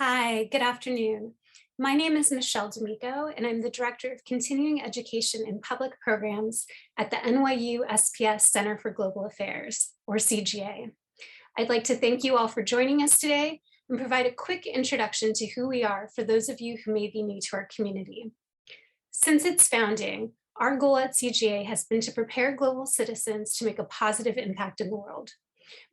Hi, good afternoon. My name is Michelle D'Amico, and I'm the Director of Continuing Education and Public Programs at the NYU SPS Center for Global Affairs, or CGA. I'd like to thank you all for joining us today and provide a quick introduction to who we are for those of you who may be new to our community. Since its founding, our goal at CGA has been to prepare global citizens to make a positive impact in the world.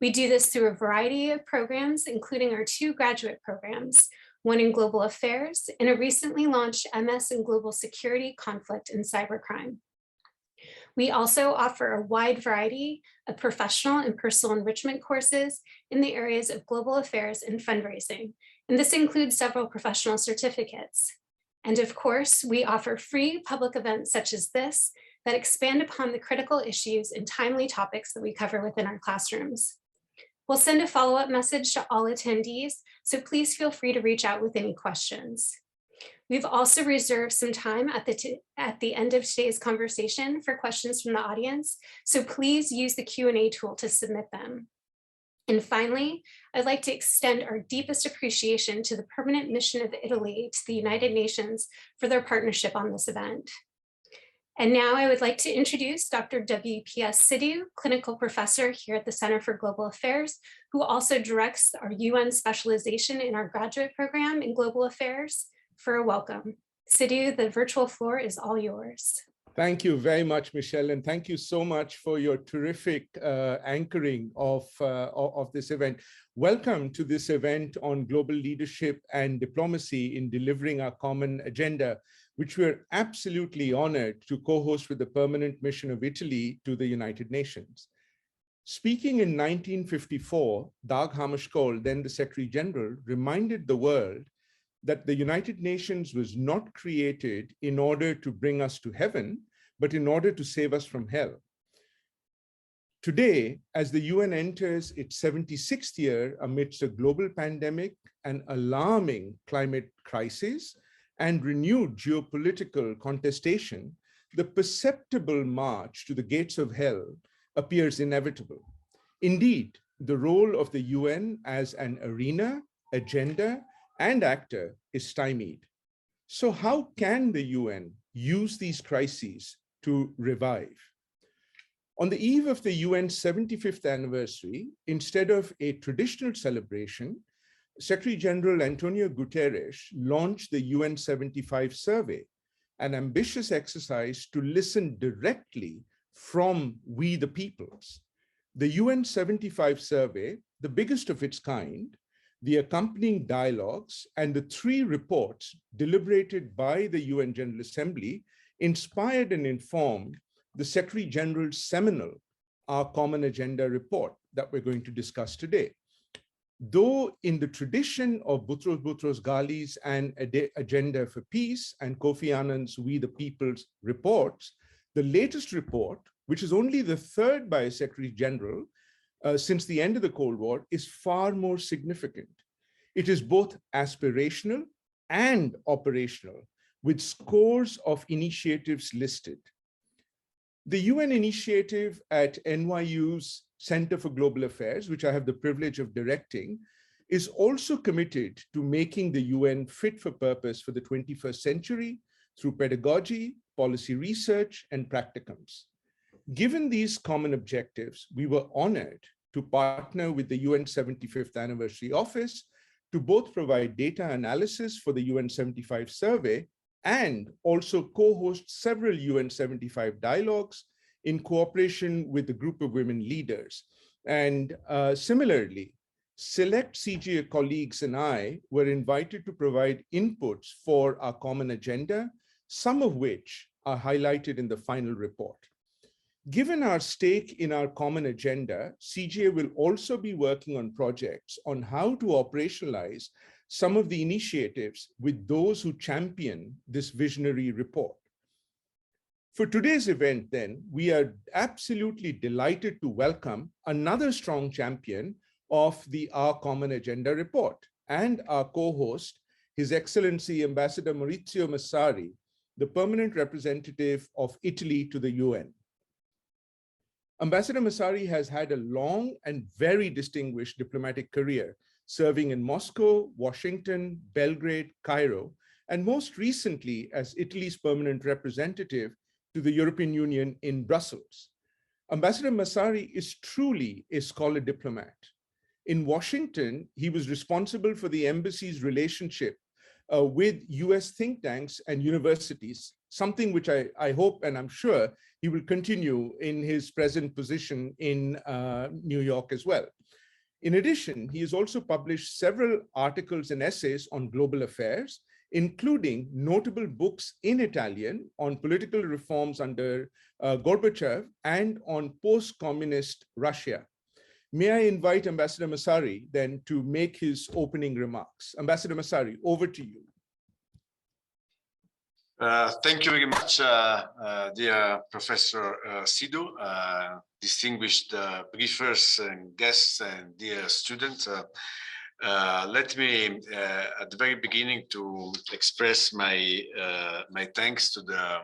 We do this through a variety of programs, including our 2 graduate programs, one in global affairs and a recently launched MS in global security, conflict, and cybercrime. We also offer a wide variety of professional and personal enrichment courses in the areas of global affairs and fundraising, and this includes several professional certificates. And of course, we offer free public events such as this that expand upon the critical issues and timely topics that we cover within our classrooms. We'll send a follow-up message to all attendees, so please feel free to reach out with any questions. We've also reserved some time at the end of today's conversation for questions from the audience, so please use the Q&A tool to submit them. And finally, I'd like to extend our deepest appreciation to the Permanent Mission of Italy to the United Nations for their partnership on this event. And now I would like to introduce Dr. W.P.S. Sidhu, clinical professor here at the Center for Global Affairs, who also directs our UN specialization in our graduate program in global affairs, for a welcome. Sidhu, the virtual floor is all yours. Thank you very much, Michelle, and thank you so much for your terrific anchoring of this event. Welcome to this event on global leadership and diplomacy in delivering our common agenda, which we're absolutely honored to co-host with the Permanent Mission of Italy to the United Nations. Speaking in 1954, Dag Hammarskjöld, then the Secretary General, reminded the world that the United Nations was not created in order to bring us to heaven, but in order to save us from hell. Today, as the UN enters its 76th year amidst a global pandemic, an alarming climate crisis, and renewed geopolitical contestation, the perceptible march to the gates of hell appears inevitable. Indeed, the role of the UN as an arena, agenda, and actor is stymied. So how can the UN use these crises to revive? On the eve of the UN's 75th anniversary, instead of a traditional celebration, Secretary General Antonio Guterres launched the UN 75 survey, an ambitious exercise to listen directly from we the peoples. The UN 75 survey, the biggest of its kind, the accompanying dialogues, and the 3 reports deliberated by the UN General Assembly inspired and informed the Secretary General's seminal Our Common Agenda report that we're going to discuss today. Though in the tradition of Boutros Boutros-Ghali's and Agenda for Peace and Kofi Annan's We the People's reports, the latest report, which is only the 3rd by a Secretary General since the end of the Cold War, is far more significant. It is both aspirational and operational, with scores of initiatives listed. The UN initiative at NYU's Center for Global Affairs, which I have the privilege of directing, is also committed to making the UN fit for purpose for the 21st century through pedagogy, policy research, and practicums. Given these common objectives, we were honored to partner with the UN 75th Anniversary Office to both provide data analysis for the UN 75 survey and also co-host several UN 75 dialogues in cooperation with a group of women leaders. And similarly, select CGA colleagues and I were invited to provide inputs for our common agenda, some of which are highlighted in the final report. Given our stake in our common agenda, CGA will also be working on projects on how to operationalize some of the initiatives with those who champion this visionary report. For today's event, then, we are absolutely delighted to welcome another strong champion of the Our Common Agenda report and our co-host, His Excellency Ambassador Maurizio Massari, the permanent representative of Italy to the UN. Ambassador Massari has had a long and very distinguished diplomatic career, serving in Moscow, Washington, Belgrade, Cairo, and most recently as Italy's permanent representative to the European Union in Brussels. Ambassador Massari is truly a scholar diplomat. In Washington, he was responsible for the embassy's relationship with US think tanks and universities, something which I hope and I'm sure he will continue in his present position in New York as well. In addition, he has also published several articles and essays on global affairs, including notable books in Italian on political reforms under Gorbachev and on post-communist Russia. May I invite Ambassador Massari then to make his opening remarks. Ambassador Massari, over to you. Thank you very much, dear Professor Sidhu, distinguished briefers and guests and dear students. Let me, at the very beginning, to express my my thanks to the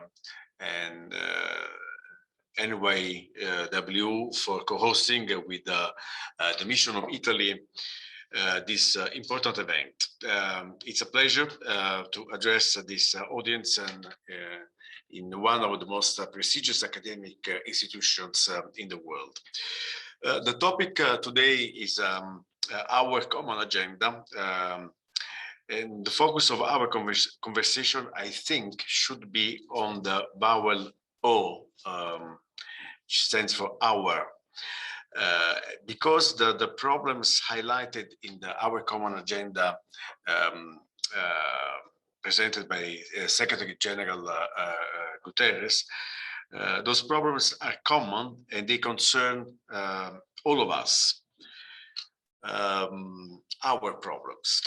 NYW for co-hosting with the Mission of Italy this important event. It's a pleasure to address this audience and in one of the most prestigious academic institutions in the world. The topic today is our common agenda, and the focus of our conversation, I think, should be on the vowel O, which stands for our. Because the problems highlighted in our common agenda presented by Secretary General Guterres, those problems are common and they concern all of us, our problems.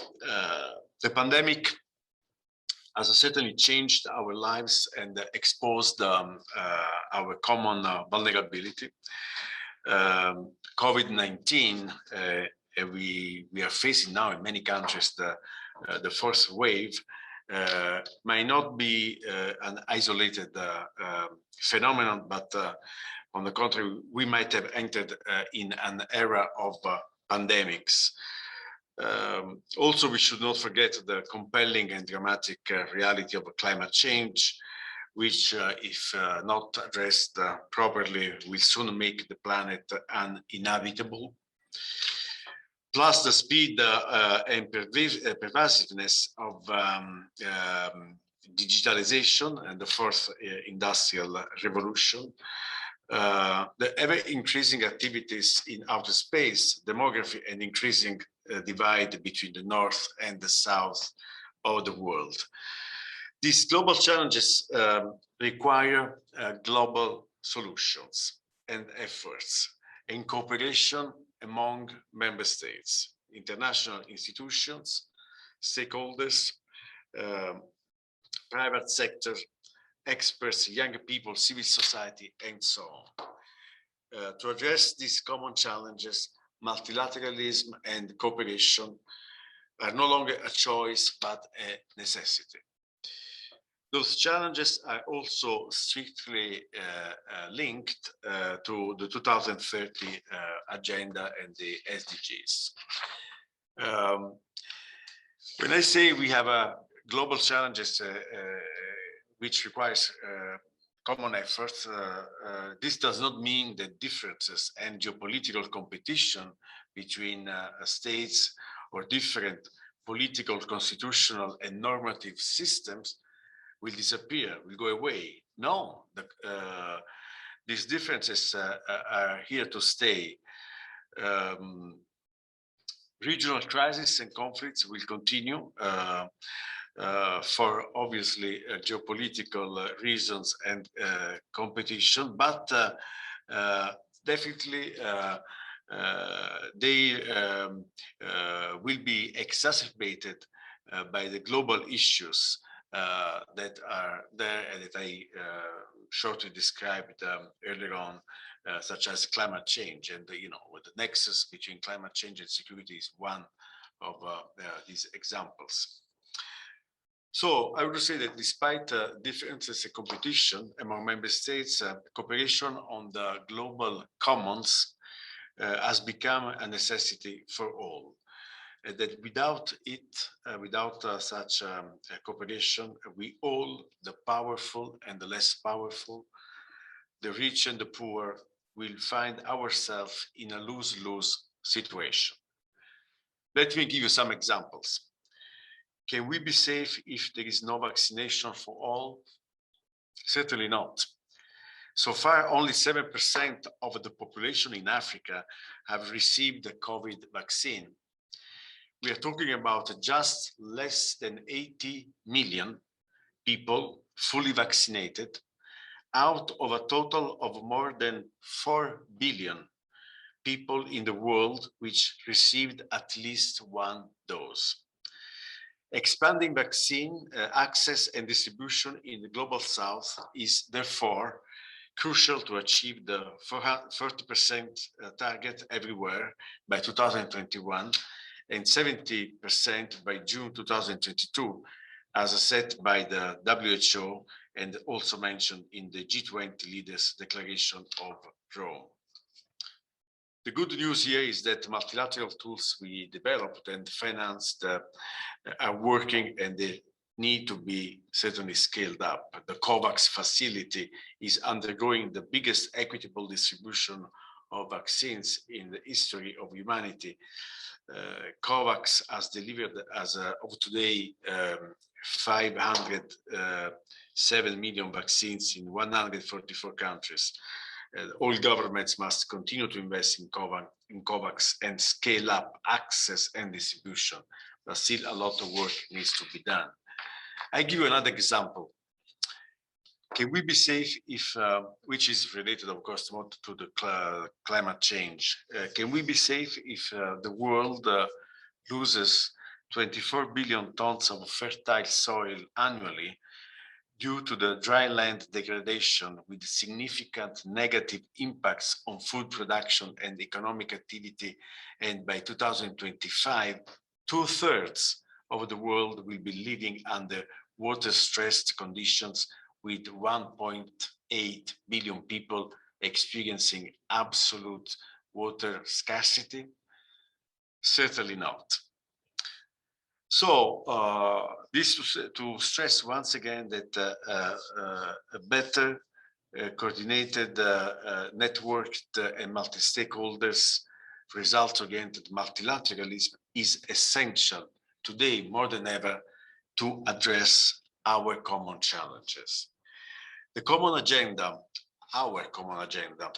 The pandemic has certainly changed our lives and exposed our common vulnerability. COVID-19, we are facing now in many countries the fourth wave, might not be an isolated phenomenon, but on the contrary, we might have entered in an era of pandemics. Also, we should not forget the compelling and dramatic reality of climate change, which, if not addressed properly, will soon make the planet uninhabitable. Plus the speed and pervasiveness of digitalization and the fourth industrial revolution, the ever-increasing activities in outer space, demography, and increasing divide between the north and the south of the world. These global challenges require global solutions and efforts in cooperation among member states, international institutions, stakeholders, private sector, experts, young people, civil society, and so on. To address these common challenges, multilateralism and cooperation are no longer a choice, but a necessity. Those challenges are also strictly linked to the 2030 agenda and the SDGs. When I say we have global challenges which requires common efforts, this does not mean that differences and geopolitical competition between states or different political, constitutional, and normative systems will disappear, will go away. No, these differences are here to stay. Regional crises and conflicts will continue for obviously geopolitical reasons and competition, but definitely they will be exacerbated by the global issues that are there and that I shortly described earlier on, such as climate change. And you know, the nexus between climate change and security is one of these examples. So I would say that despite differences in competition among member states, cooperation on the global commons has become a necessity for all. That without it, without such cooperation, we all, the powerful and the less powerful, the rich and the poor, will find ourselves in a lose-lose situation. Let me give you some examples. Can we be safe if there is no vaccination for all? Certainly not. So far, only 7% of the population in Africa have received the COVID vaccine. We are talking about just less than 80 million people fully vaccinated out of a total of more than 4 billion people in the world which received at least one dose. Expanding vaccine access and distribution in the global south is therefore crucial to achieve the 40% target everywhere by 2021 and 70% by June 2022, as set by the WHO and also mentioned in the G20 Leaders Declaration of Rome. The good news here is that multilateral tools we developed and financed are working, and they need to be certainly scaled up. The COVAX facility is undergoing the biggest equitable distribution of vaccines in the history of humanity. COVAX has delivered, as of today, 507 million vaccines in 144 countries. All governments must continue to invest in COVAX and scale up access and distribution, but still a lot of work needs to be done. I give you another example. Can we be safe if, which is related, of course, more to the climate change? Can we be safe if the world loses 24 billion tons of fertile soil annually due to the dry land degradation, with significant negative impacts on food production and economic activity? And by 2025, 2/3 of the world will be living under water-stressed conditions, with 1.8 billion people experiencing absolute water scarcity? Certainly not. So this to stress once again that a better coordinated, networked and multi-stakeholders, result-oriented multilateralism is essential today more than ever to address our common challenges. The common agenda, our common agenda,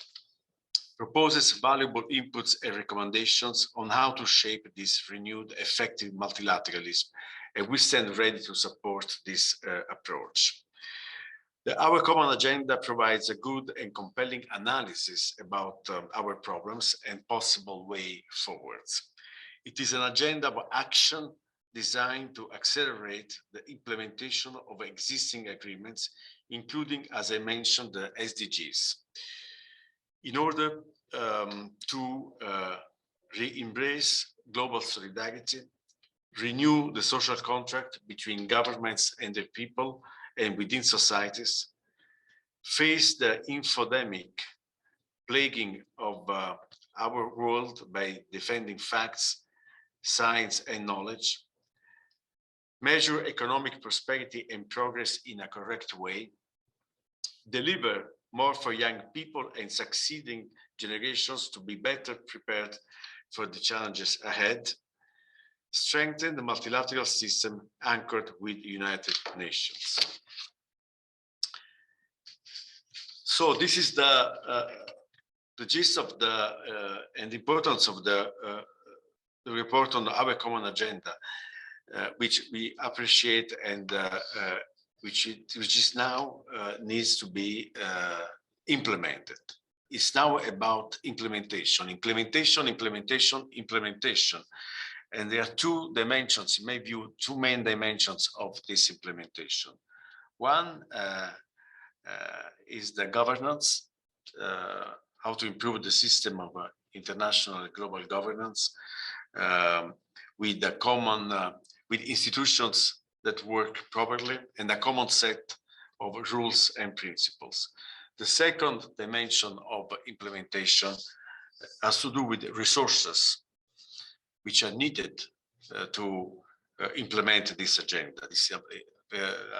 proposes valuable inputs and recommendations on how to shape this renewed effective multilateralism, and we stand ready to support this approach. Our common agenda provides a good and compelling analysis about our problems and possible way forwards. It is an agenda of action designed to accelerate the implementation of existing agreements, including, as I mentioned, the SDGs, in order to re-embrace global solidarity, renew the social contract between governments and their people and within societies, face the infodemic plaguing of our world by defending facts, science, and knowledge, measure economic prosperity and progress in a correct way, deliver more for young people and succeeding generations to be better prepared for the challenges ahead, strengthen the multilateral system anchored with United Nations. So this is the gist of the and the importance of the report on our common agenda, which we appreciate and which is now needs to be implemented. It's now about implementation. And there are two dimensions, in my view, two main dimensions of this implementation. One is the governance, how to improve the system of international and global governance with the common, with institutions that work properly and a common set of rules and principles. The second dimension of implementation has to do with resources which are needed to implement this agenda. This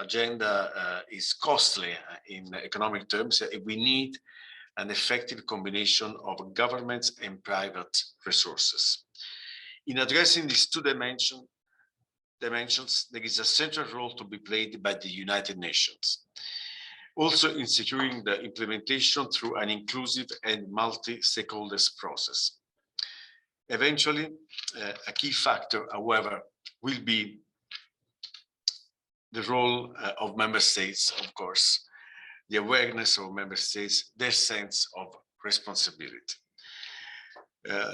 agenda is costly in economic terms. We need an effective combination of governments and private resources. In addressing these two dimensions, there is a central role to be played by the United Nations. Also in securing the implementation through an inclusive and multi-stakeholders process. Eventually, a key factor, however, will be the role of member states, of course, the awareness of member states, their sense of responsibility.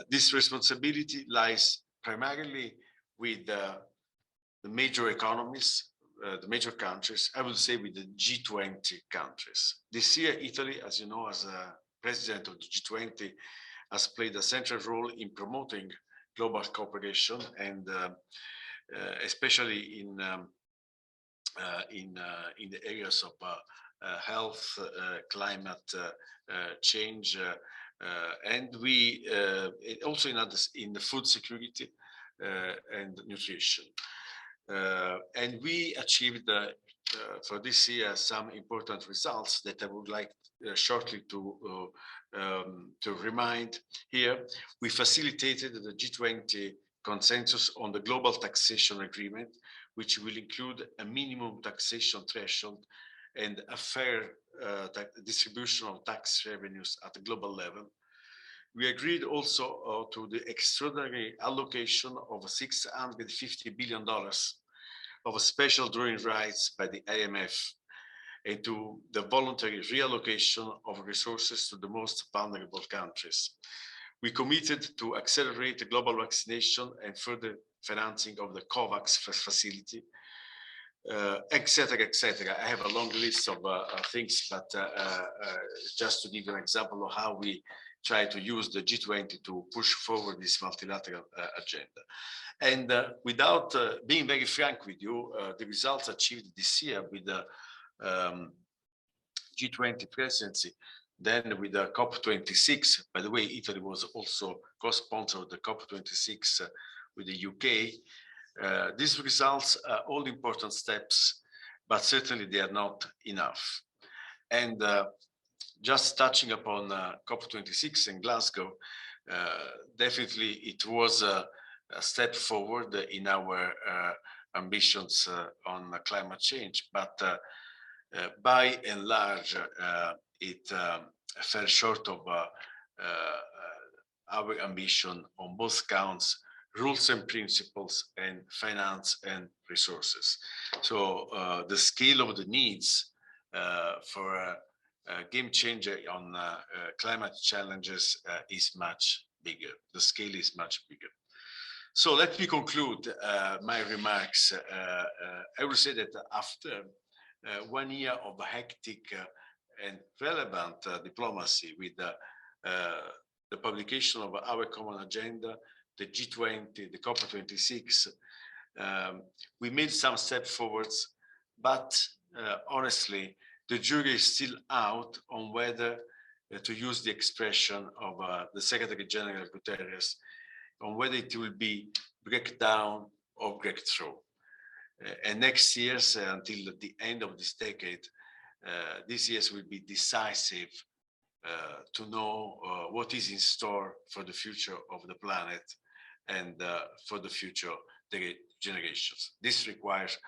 This responsibility lies primarily with the major economies, the major countries, I would say with the G20 countries. This year, Italy, as you know, as a president of the G20, has played a central role in promoting global cooperation and especially in the areas of health, climate change, and we also in the food security and nutrition. And we achieved for this year some important results that I would like shortly to remind here. We facilitated the G20 consensus on the global taxation agreement, which will include a minimum taxation threshold and a fair distribution of tax revenues at the global level. We agreed also to the extraordinary allocation of $650 billion of special drawing rights by the IMF and to the voluntary reallocation of resources to the most vulnerable countries. We committed to accelerate the global vaccination and further financing of the COVAX facility, etc., etc. I have a long list of things, but just to give you an example of how we try to use the G20 to push forward this multilateral agenda. And without being very frank with you, the results achieved this year with the G20 presidency, then with the COP26, by the way, Italy was also co-sponsor of the COP26 with the UK. These results are all important steps, but certainly they are not enough. And just touching upon COP26 in Glasgow, definitely it was a step forward in our ambitions on climate change, but by and large, it fell short of our ambition on both counts, rules and principles, and finance and resources. So the scale of the needs for a game changer on climate challenges is much bigger. The scale is much bigger. So let me conclude my remarks. I will say that after 1 year of hectic and relevant diplomacy with the publication of our common agenda, the G20, the COP26, we made some steps forwards, but honestly, the jury is still out on whether to use the expression of the Secretary General Guterres, on whether it will be breakdown or breakthrough. And next year's, until the end of this decade, this year's will be decisive to know what is in store for the future of the planet and for the future generations. This requires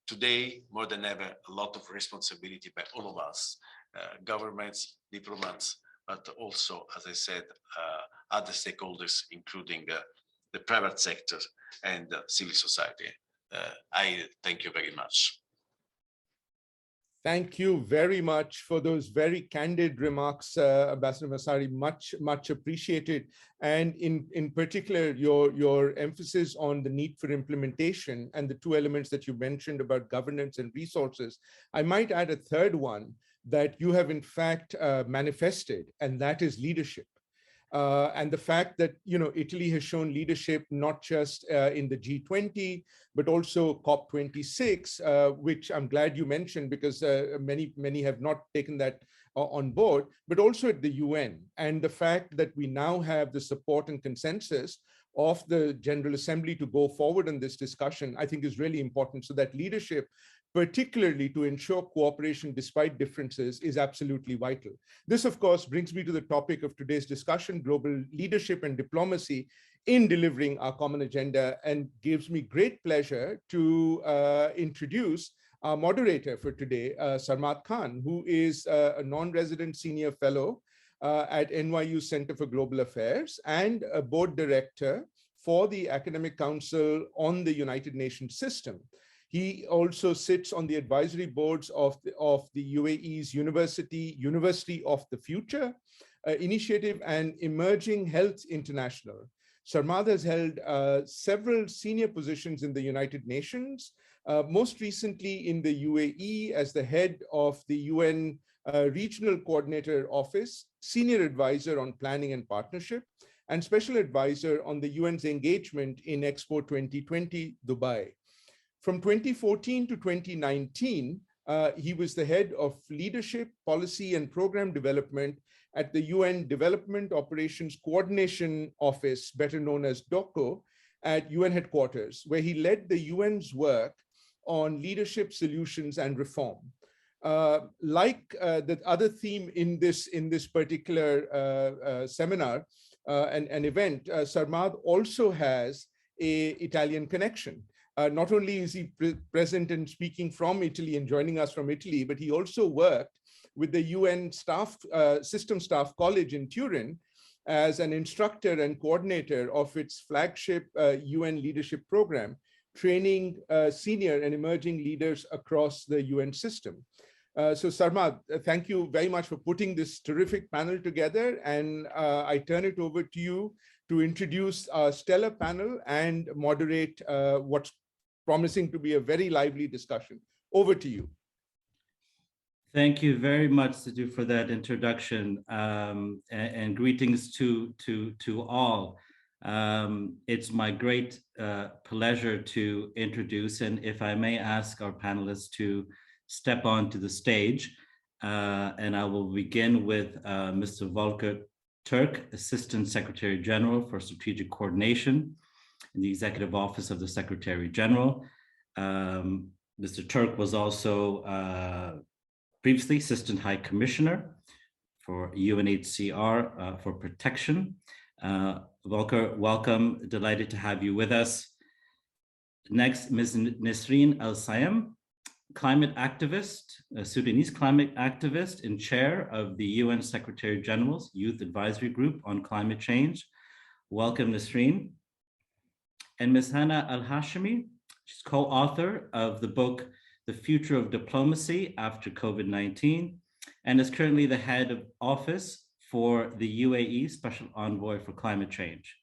today, more than ever, a lot of responsibility by all of us, governments, diplomats, but also, as I said, other stakeholders, including the private sector and civil society. I thank you very much. Thank you very much for those very candid remarks, Ambassador Massari, much appreciated. And in particular, your emphasis on the need for implementation and the two elements that you mentioned about governance and resources. I might add a third one that you have in fact manifested, and that is leadership. and the fact that, Italy has shown leadership not just in the G20, but also COP26, which I'm glad you mentioned, because many have not taken that on board, but also at the UN. And the fact that we now have the support and consensus of the General Assembly to go forward on this discussion, I think is really important. So that leadership, particularly to ensure cooperation despite differences, is absolutely vital. This, of course, brings me to the topic of today's discussion, global leadership and diplomacy in delivering our common agenda, and gives me great pleasure to introduce our moderator for today, Sarmad Khan, who is a non-resident senior fellow at NYU Center for Global Affairs and a board director for the Academic Council on the United Nations System. He also sits on the advisory boards of the UAE's University of the Future Initiative and Emerging Health International. Sarmad has held several senior positions in the United Nations, most recently in the UAE as the head of the UN Regional Coordinator Office, Senior Advisor on Planning and Partnership, and Special Advisor on the UN's engagement in Expo 2020, Dubai. From 2014 to 2019, he was the head of leadership, policy, and program development at the UN Development Operations Coordination Office, better known as DOCO, at UN headquarters, where he led the UN's work on leadership solutions and reform. Like the other theme in this particular seminar and event, Sarmad also has an Italian connection. Not only is he present and speaking from Italy and joining us from Italy, but he also worked with the UN System Staff College in Turin as an instructor and coordinator of its flagship UN leadership program, training senior and emerging leaders across the UN system. So Sarmad, thank you very much for putting this terrific panel together, and I turn it over to you to introduce our stellar panel and moderate what's promising to be a very lively discussion. Over to you. Thank you very much, Sidhu, for that introduction, and greetings to all. It's my great pleasure to introduce, and if I may ask our panelists to step onto the stage, and I will begin with Mr. Volker Turk, Assistant Secretary General for Strategic Coordination in the Executive Office of the Secretary General. Mr. Turk was also previously Assistant High Commissioner for UNHCR for Protection. Volker, welcome, delighted to have you with us. Next, Ms. Nesreen El-Sayem, climate activist, a Sudanese climate activist and chair of the UN Secretary General's Youth Advisory Group on Climate Change. Welcome, Nesreen. And Ms. Hannah Al-Hashimi, she's co-author of the book, The Future of Diplomacy After COVID-19, and is currently the head of office for the UAE Special Envoy for Climate Change.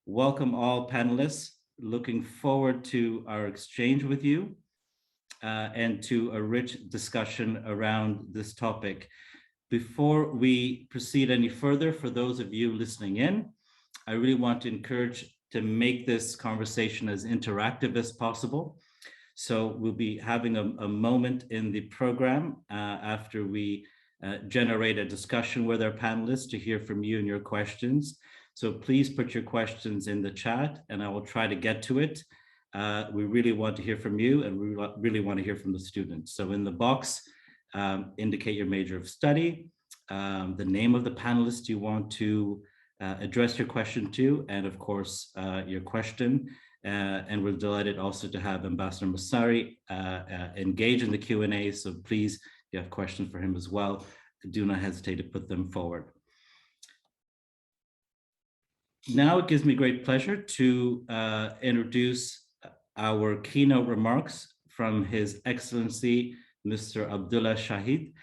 Welcome all panelists. Looking forward to our exchange with you and to a rich discussion around this topic. Before we proceed any further, for those of you listening in, I really want to encourage to make this conversation as interactive as possible. So we'll be having a moment in the program after we generate a discussion with our panelists to hear from you and your questions. So please put your questions in the chat and I will try to get to it. We really want to hear from you and we really want to hear from the students. So in the box, indicate your major of study, the name of the panelist you want to address your question to, and of course, your question. And we're delighted also to have Ambassador Massari engage in the Q&A. So please, if you have questions for him as well, do not hesitate to put them forward. Now it gives me great pleasure to introduce our keynote remarks from His Excellency, Mr. Abdullah Shahid,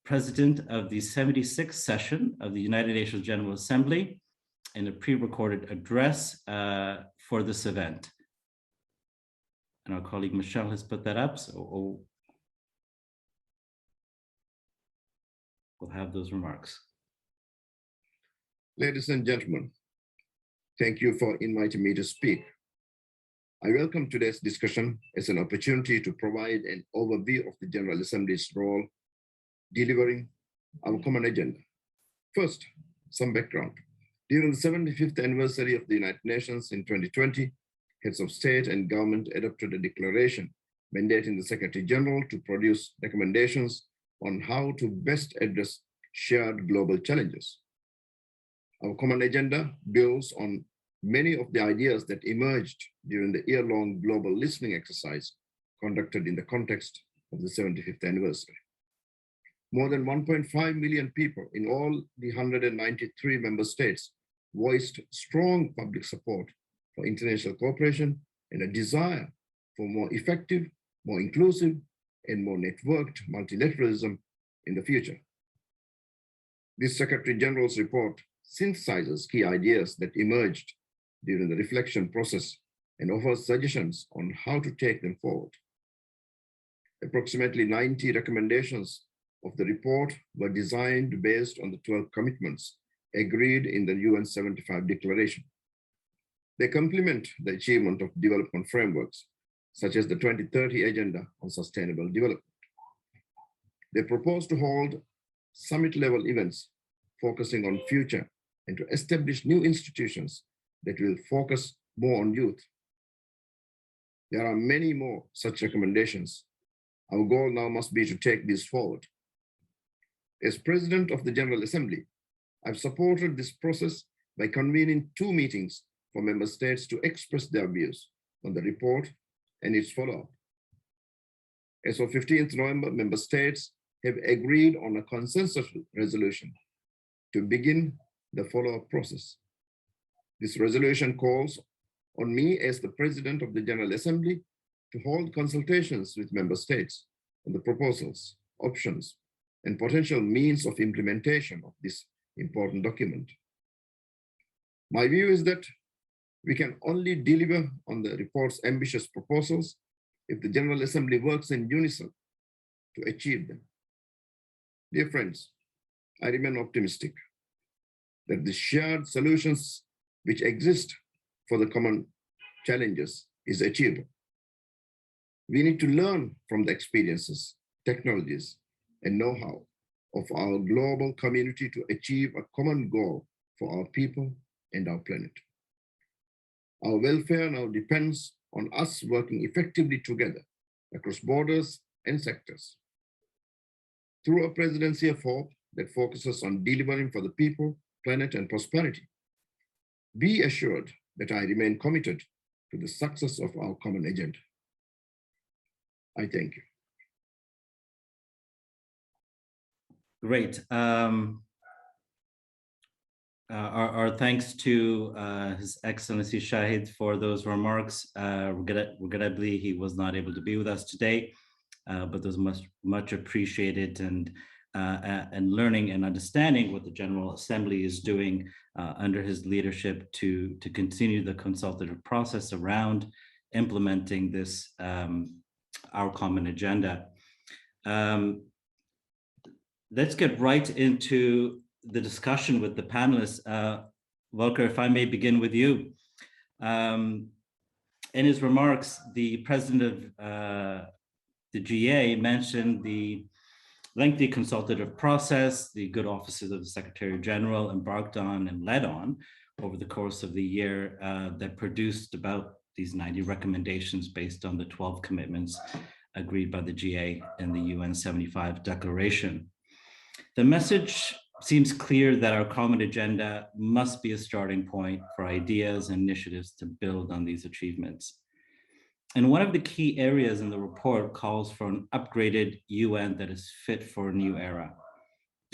President of the 76th session of the United Nations General Assembly, in a pre-recorded address for this event. And our colleague Michelle has put that up, so we'll have those remarks. Ladies and gentlemen, thank you for inviting me to speak. I welcome today's discussion as an opportunity to provide an overview of the General Assembly's role delivering our common agenda. First, some background. During the 75th anniversary of the United Nations in 2020, heads of state and government adopted a declaration mandating the Secretary General to produce recommendations on how to best address shared global challenges. Our common agenda builds on many of the ideas that emerged during the year-long global listening exercise conducted in the context of the 75th anniversary. More than 1.5 million people in all the 193 member states voiced strong public support for international cooperation and a desire for more effective, more inclusive, and more networked multilateralism in the future. This Secretary General's report synthesizes key ideas that emerged during the reflection process and offers suggestions on how to take them forward. Approximately 90 recommendations of the report were designed based on the 12 commitments agreed in the UN 75 declaration. They complement the achievement of development frameworks, such as the 2030 Agenda on Sustainable Development. They propose to hold summit-level events focusing on future and to establish new institutions that will focus more on youth. There are many more such recommendations. Our goal now must be to take these forward. As President of the General Assembly, I've supported this process by convening 2 meetings for member states to express their views on the report and its follow-up. As of 15th November, member states have agreed on a consensus resolution to begin the follow-up process. This resolution calls on me as the President of the General Assembly to hold consultations with member states on the proposals, options, and potential means of implementation of this important document. My view is that we can only deliver on the report's ambitious proposals if the General Assembly works in unison to achieve them. Dear friends, I remain optimistic that the shared solutions which exist for the common challenges is achievable. We need to learn from the experiences, technologies, and know-how of our global community to achieve a common goal for our people and our planet. Our welfare now depends on us working effectively together across borders and sectors. Through a presidency of hope that focuses on delivering for the people, planet, and prosperity, be assured that I remain committed to the success of our common agenda. I thank you. Great. Our thanks to His Excellency Shahid for those remarks. Regrettably, he was not able to be with us today, but those much appreciated, and learning and understanding what the General Assembly is doing under his leadership to continue the consultative process around implementing this, our common agenda. Let's get right into the discussion with the panelists. Volker, if I may begin with you. In his remarks, the president of the GA mentioned the lengthy consultative process the good offices of the Secretary General embarked on and led on over the course of the year that produced about these 90 recommendations based on the 12 commitments agreed by the GA in the UN 75 declaration. The message seems clear that our common agenda must be a starting point for ideas and initiatives to build on these achievements. And one of the key areas in the report calls for an upgraded UN that is fit for a new era,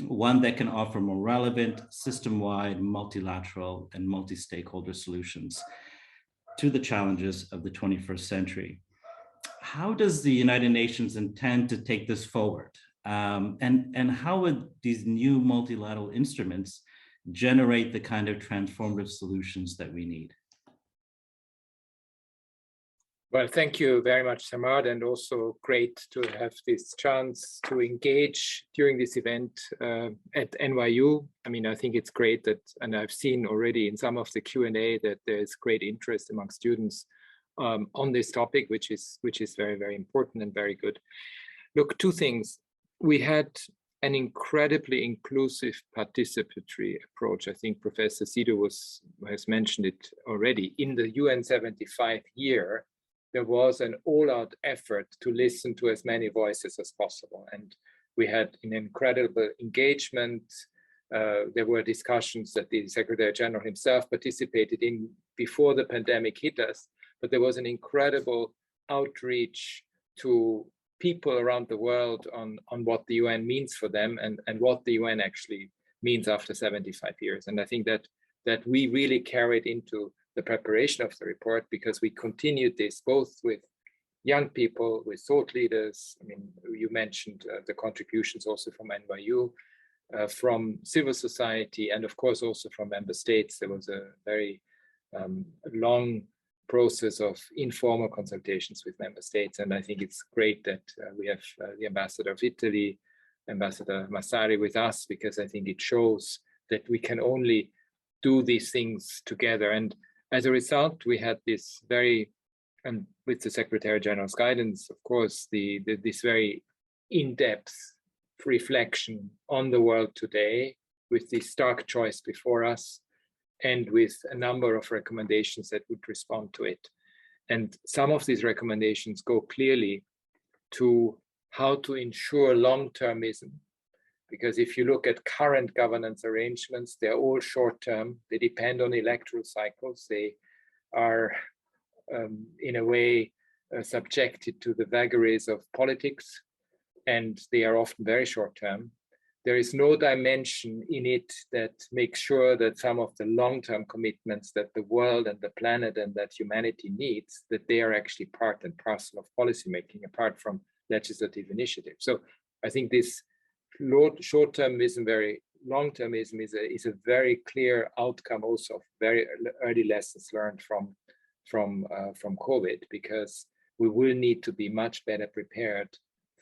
one that can offer more relevant, system-wide, multilateral, and multi-stakeholder solutions to the challenges of the 21st century. How does the United Nations intend to take this forward? And how would these new multilateral instruments generate the kind of transformative solutions that we need? Well, thank you very much, Samad, and also great to have this chance to engage during this event at NYU. I mean, I think it's great that, and I've seen already in some of the Q&A that there's great interest among students on this topic, which is very, very important and very good. Look, two things. We had an incredibly inclusive participatory approach. I think Professor Sido has mentioned it already. In the UN 75 year, there was an all-out effort to listen to as many voices as possible. And we had an incredible engagement. There were discussions that the Secretary General himself participated in before the pandemic hit us, but there was an incredible outreach to people around the world on what the UN means for them and what the UN actually means after 75 years. And I think that we really carried into the preparation of the report, because we continued this both with young people, with thought leaders. I mean, you mentioned the contributions also from NYU, from civil society, and of course also from member states. There was a very long process of informal consultations with member states. And I think it's great that we have the ambassador of Italy, Ambassador Massari, with us, because I think it shows that we can only do these things together. And as a result, we had this very, and with the Secretary General's guidance, of course, this very in-depth reflection on the world today, with the stark choice before us, and with a number of recommendations that would respond to it. And some of these recommendations go clearly to how to ensure long-termism. Because if you look at current governance arrangements, they're all short-term. They depend on electoral cycles. They are, in a way, subjected to the vagaries of politics, and they are often very short-term. There is no dimension in it that makes sure that some of the long-term commitments that the world and the planet and that humanity needs, that they are actually part and parcel of policymaking, apart from legislative initiative. So I think this short-termism, very long-termism is a very clear outcome also of very early lessons learned from COVID, because we will need to be much better prepared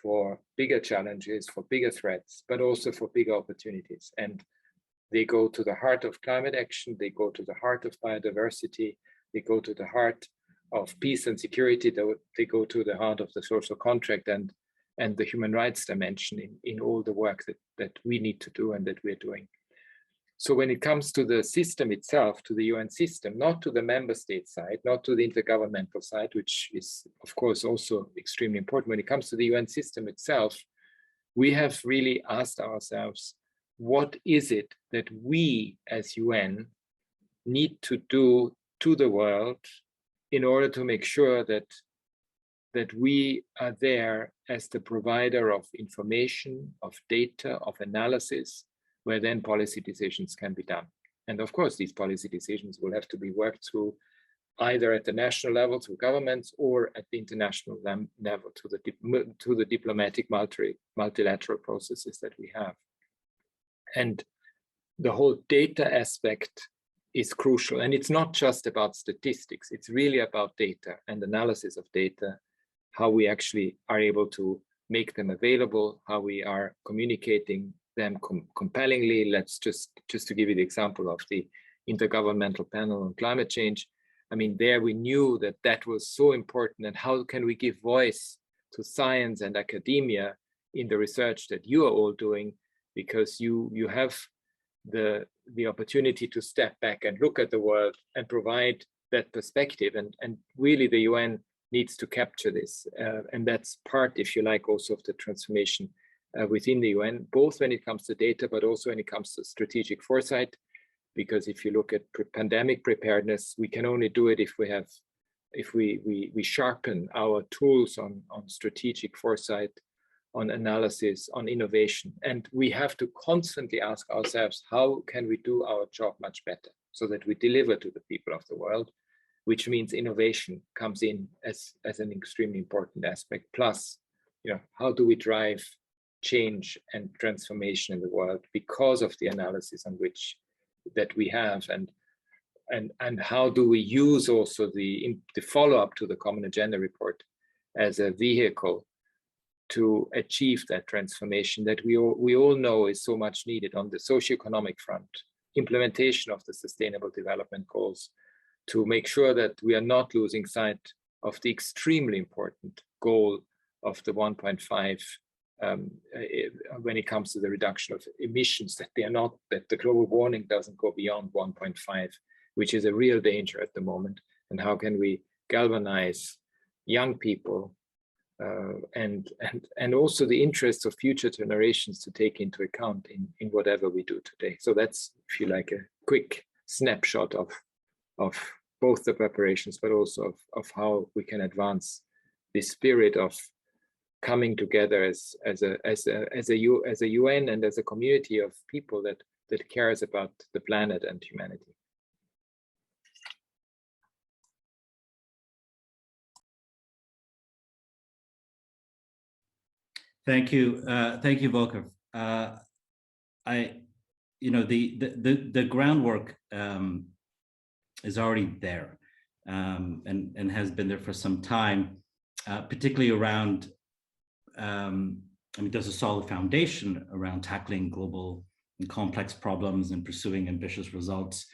for bigger challenges, for bigger threats, but also for bigger opportunities. And they go to the heart of climate action, they go to the heart of biodiversity, they go to the heart of peace and security, they go to the heart of the social contract and the human rights dimension in all the work that we need to do and that we're doing. So when it comes to the system itself, to the UN system, not to the member state side, not to the intergovernmental side, which is of course also extremely important, when it comes to the UN system itself, we have really asked ourselves, what is it that we as UN need to do to the world in order to make sure that we are there as the provider of information, of data, of analysis, where then policy decisions can be done. And of course, these policy decisions will have to be worked through either at the national level through governments or at the international level to the diplomatic multilateral processes that we have. And the whole data aspect is crucial. And it's not just about statistics, it's really about data and analysis of data, how we actually are able to make them available, how we are communicating them compellingly. Let's just to give you the example of the Intergovernmental Panel on Climate Change. I mean, there we knew that was so important, and how can we give voice to science and academia in the research that you are all doing, because you have the opportunity to step back and look at the world and provide that perspective, and really the UN needs to capture this, and that's part, if you like, also of the transformation within the UN, both when it comes to data, but also when it comes to strategic foresight. Because if you look at pandemic preparedness, we can only do it if we sharpen our tools on strategic foresight, on analysis, on innovation. And we have to constantly ask ourselves, how can we do our job much better so that we deliver to the people of the world, which means innovation comes in as an extremely important aspect. Plus, how do we drive change and transformation in the world because of the analysis on which that we have. And and how do we use also the follow-up to the Common Agenda report as a vehicle to achieve that transformation that we all know is so much needed on the socioeconomic front, implementation of the Sustainable Development Goals, to make sure that we are not losing sight of the extremely important goal of the 1.5 when it comes to the reduction of emissions, that the global warming doesn't go beyond 1.5, which is a real danger at the moment. And how can we galvanize young people and also the interests of future generations to take into account in whatever we do today. So that's, if you like, a quick snapshot of both the preparations, but also of how we can advance the spirit of coming together as a UN and as a community of people that cares about the planet and humanity. Thank you, Volker. The groundwork is already there and has been there for some time, particularly around. There's a solid foundation around tackling global and complex problems and pursuing ambitious results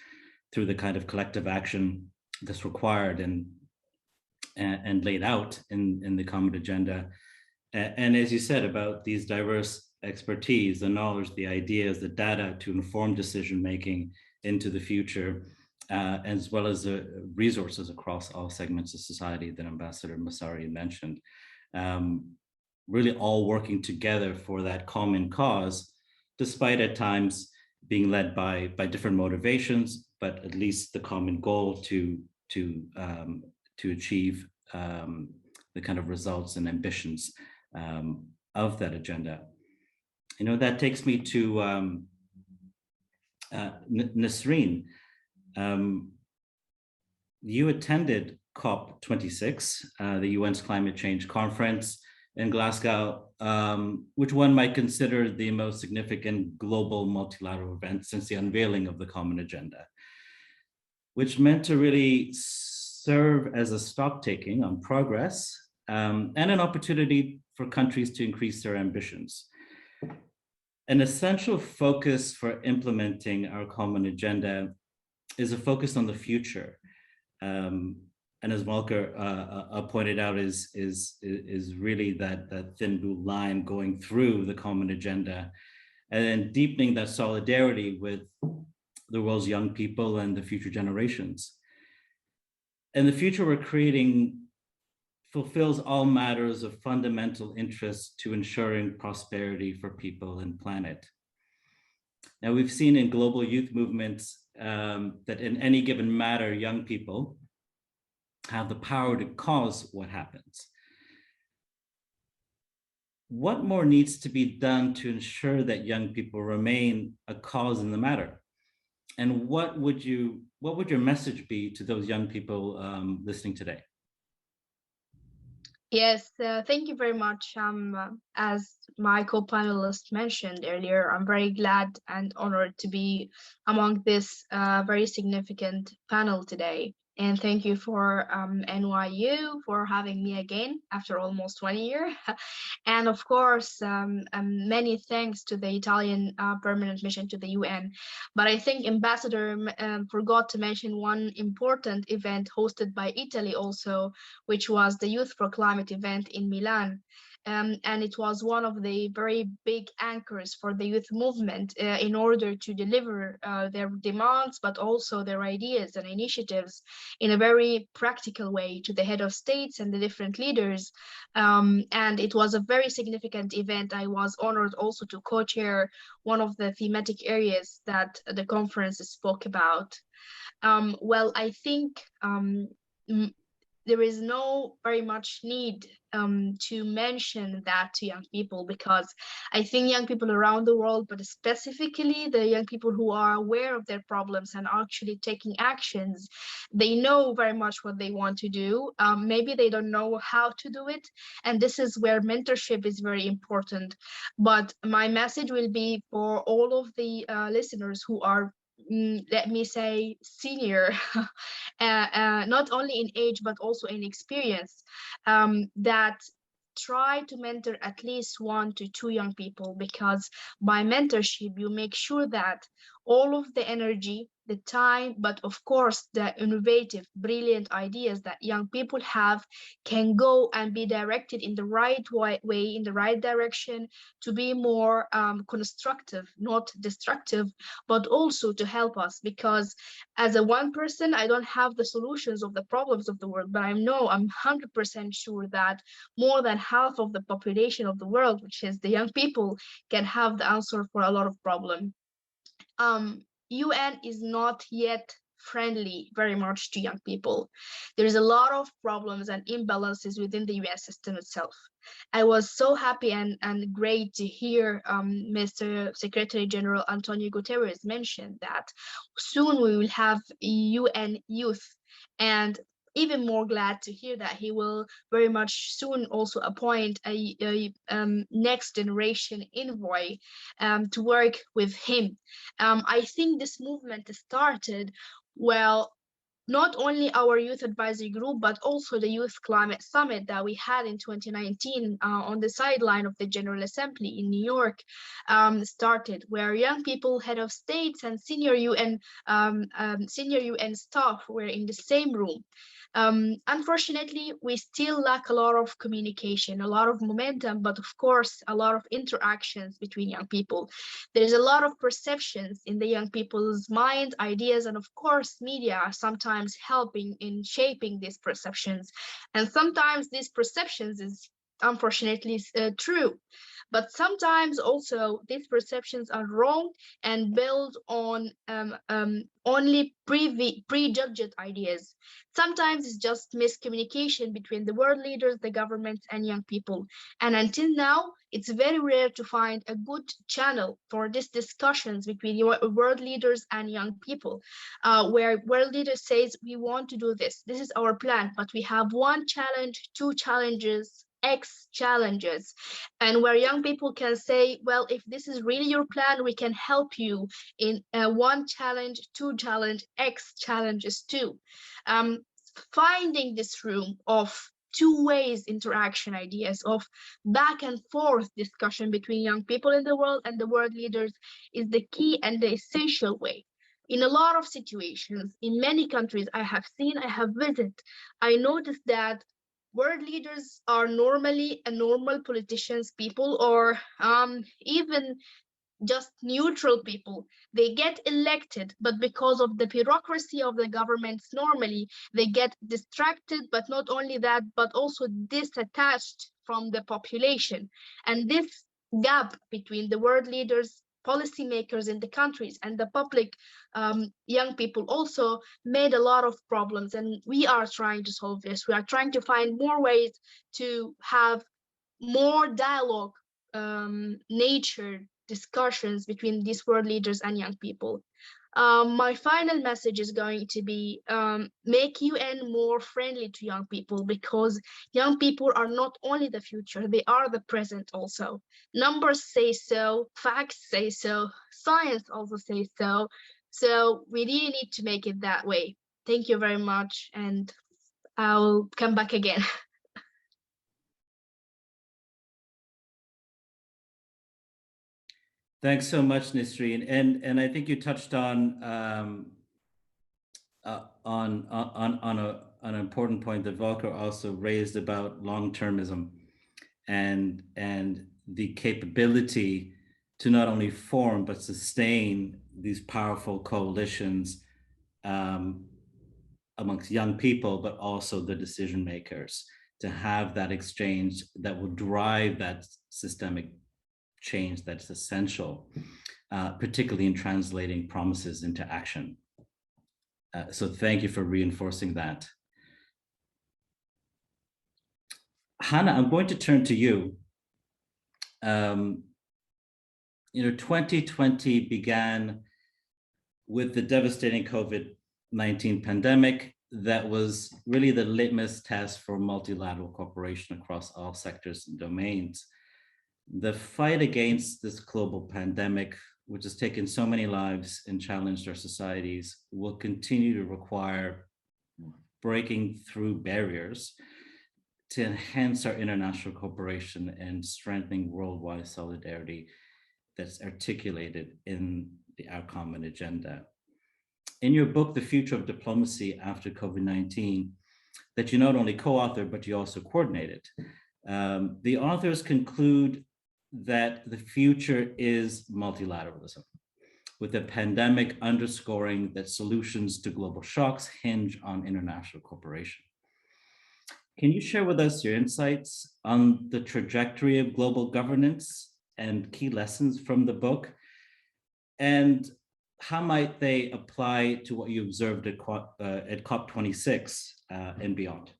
through the kind of collective action that's required and laid out in the Common Agenda. And as you said, about these diverse expertise, the knowledge, the ideas, the data to inform decision-making into the future, as well as the resources across all segments of society that Ambassador Massari mentioned, really all working together for that common cause, despite at times being led by different motivations, but at least the common goal to achieve the kind of results and ambitions of that agenda. That takes me to Nasreen. You attended COP26, the UN's climate change conference in Glasgow, which one might consider the most significant global multilateral event since the unveiling of the Common Agenda, which meant to really serve as a stock-taking on progress and an opportunity for countries to increase their ambitions. An essential focus for implementing our Common Agenda is a focus on the future. And as Volker pointed out, is really that thin blue line going through the Common Agenda and then deepening that solidarity with the world's young people and the future generations. And the future we're creating fulfills all matters of fundamental interest to ensuring prosperity for people and planet. Now, we've seen in global youth movements that in any given matter, young people have the power to cause what happens. What more needs to be done to ensure that young people remain a cause in the matter? And what would your message be to those young people listening today? Yes, thank you very much. As my co-panelist mentioned earlier, I'm very glad and honored to be among this very significant panel today. And thank you for NYU for having me again after almost 20 years. And of course, many thanks to the Italian permanent mission to the UN. But I think Ambassador forgot to mention one important event hosted by Italy also, which was the Youth for Climate event in Milan. And it was one of the very big anchors for the youth movement in order to deliver their demands, but also their ideas and initiatives in a very practical way to the head of states and the different leaders. And it was a very significant event. I was honored also to co-chair one of the thematic areas that the conference spoke about. Well, I think there is no very much need to mention that to young people, because I think young people around the world, but specifically the young people who are aware of their problems and actually taking actions, they know very much what they want to do. Maybe they don't know how to do it. And this is where mentorship is very important. But my message will be for all of the listeners who are let me say, senior, not only in age, but also in experience, that try to mentor at least 1 to 2 young people, because by mentorship, you make sure that all of the energy, the time, but of course, the innovative, brilliant ideas that young people have can go and be directed in the right way, in the right direction, to be more constructive, not destructive, but also to help us. Because as a one person, I don't have the solutions of the problems of the world, but I'm 100% sure that more than half of the population of the world, which is the young people, can have the answer for a lot of problems. UN is not yet friendly very much to young people. There's a lot of problems and imbalances within the UN system itself. I was so happy and great to hear Mr. Secretary General Antonio Guterres mention that soon we will have UN youth, and even more glad to hear that he will very much soon also appoint a next generation envoy to work with him. I think this movement started, well, not only our youth advisory group, but also the Youth Climate Summit that we had in 2019 on the sideline of the General Assembly in New York started, where young people, head of states, and senior UN staff were in the same room. Unfortunately, we still lack a lot of communication, a lot of momentum, but of course, a lot of interactions between young people. There's a lot of perceptions in the young people's mind, ideas, and of course, media are sometimes helping in shaping these perceptions. And sometimes these perceptions is unfortunately true. But sometimes also these perceptions are wrong and built on only prejudged ideas. Sometimes it's just miscommunication between the world leaders, the governments, and young people. And until now, it's very rare to find a good channel for these discussions between world leaders and young people, where world leaders says, we want to do this. This is our plan, but we have 1 challenge, 2 challenges, X challenges, and where young people can say, well, if this is really your plan, we can help you in 1 challenge, 2 challenge, X challenges too. Finding this room of 2 ways interaction ideas, of back and forth discussion between young people in the world and the world leaders is the key and the essential way. In a lot of situations, in many countries I have visited, I noticed that world leaders are normally normal politicians, people, or even just neutral people. They get elected, but because of the bureaucracy of the governments, normally they get distracted, but not only that, but also disattached from the population. And this gap between the world leaders, policymakers in the countries, and the public young people also made a lot of problems. And we are trying to solve this. We are trying to find more ways to have more dialogue, nature discussions between these world leaders and young people. My final message is going to be make UN more friendly to young people, because young people are not only the future, they are the present also. Numbers say so, facts say so, science also says so. So we really need to make it that way. Thank you very much, and I'll come back again. Thanks so much, Nisreen, and I think you touched on an important point that Volker also raised about long-termism and the capability to not only form but sustain these powerful coalitions amongst young people, but also the decision makers, to have that exchange that will drive that systemic change that's essential, particularly in translating promises into action. So thank you for reinforcing that. Hannah, I'm going to turn to you. 2020 began with the devastating COVID-19 pandemic that was really the litmus test for multilateral cooperation across all sectors and domains. The fight against this global pandemic which has taken so many lives and challenged our societies, will continue to require breaking through barriers to enhance our international cooperation and strengthening worldwide solidarity that's articulated in our common agenda. In your book, The Future of Diplomacy After COVID-19, that you not only co-authored, but you also coordinated, the authors conclude that the future is multilateralism, with the pandemic underscoring that solutions to global shocks hinge on international cooperation. Can you share with us your insights on the trajectory of global governance and key lessons from the book? And how might they apply to what you observed at COP26 and beyond?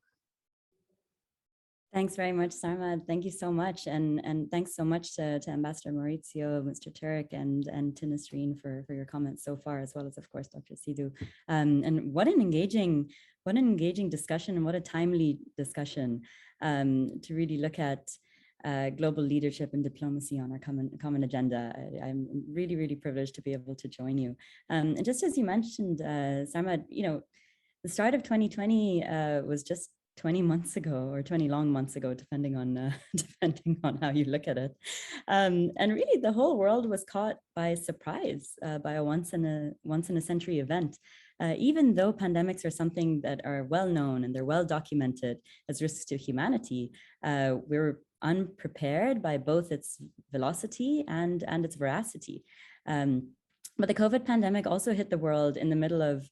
Thanks very much, Sarmad. Thank you so much. And thanks so much to Ambassador Maurizio, Mr. Turek, and to Nasreen for your comments so far, as well as, of course, Dr. Sidhu. And what an engaging discussion, and what a timely discussion to really look at global leadership and diplomacy on our common agenda. I'm really, really privileged to be able to join you. And just as you mentioned, Sarmad, the start of 2020 was just 20 months ago, or 20 long months ago, depending on how you look at it. And really the whole world was caught by surprise by a once in a century event. Even though pandemics are something that are well known and they're well documented as risks to humanity, we're unprepared by both its velocity and its veracity. But the COVID pandemic also hit the world in the middle of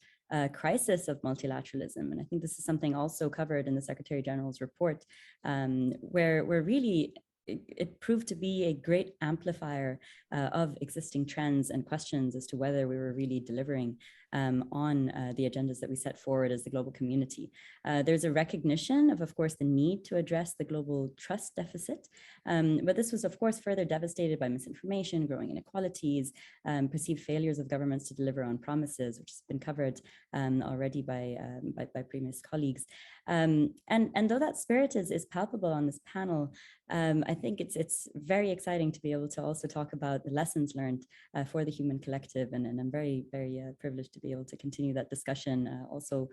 crisis of multilateralism. And I think this is something also covered in the Secretary General's report, where really it proved to be a great amplifier of existing trends and questions as to whether we were really delivering on the agendas that we set forward as the global community. There's a recognition of course, the need to address the global trust deficit, but this was, of course, further devastated by misinformation, growing inequalities, perceived failures of governments to deliver on promises, which has been covered already by previous colleagues. And though that spirit is palpable on this panel, I think it's very exciting to be able to also talk about the lessons learned for the human collective, and I'm very, very privileged to be able to continue that discussion also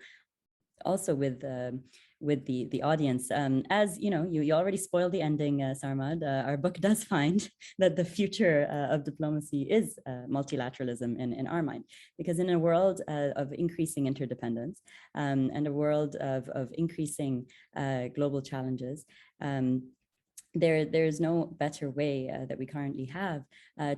with the audience. As you know, you already spoiled the ending, Sarmad. Our book does find that the future of diplomacy is multilateralism in our mind, because in a world of increasing interdependence and a world of increasing global challenges, there's no better way that we currently have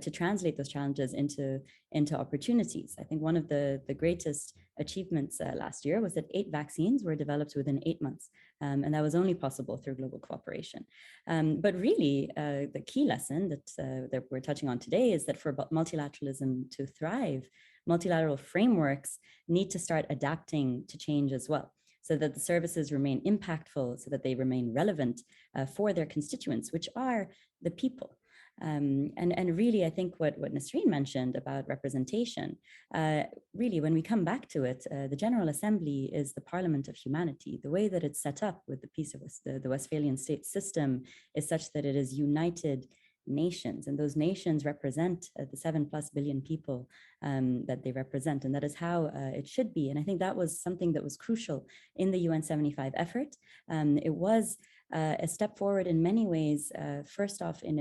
to translate those challenges into opportunities. I think one of the greatest achievements last year was that 8 vaccines were developed within 8 months, and that was only possible through global cooperation. But really, the key lesson that we're touching on today is that for multilateralism to thrive, multilateral frameworks need to start adapting to change as well, so that the services remain impactful, so that they remain relevant for their constituents, which are the people. And really, I think what Nasreen mentioned about representation, really, when we come back to it, the General Assembly is the Parliament of humanity. The way that it's set up with the piece of the Westphalian state system is such that it is united nations, and those nations represent the 7+ billion people that they represent, and that is how it should be. And I think that was something that was crucial in the UN 75 effort. It was a step forward in many ways. First off, in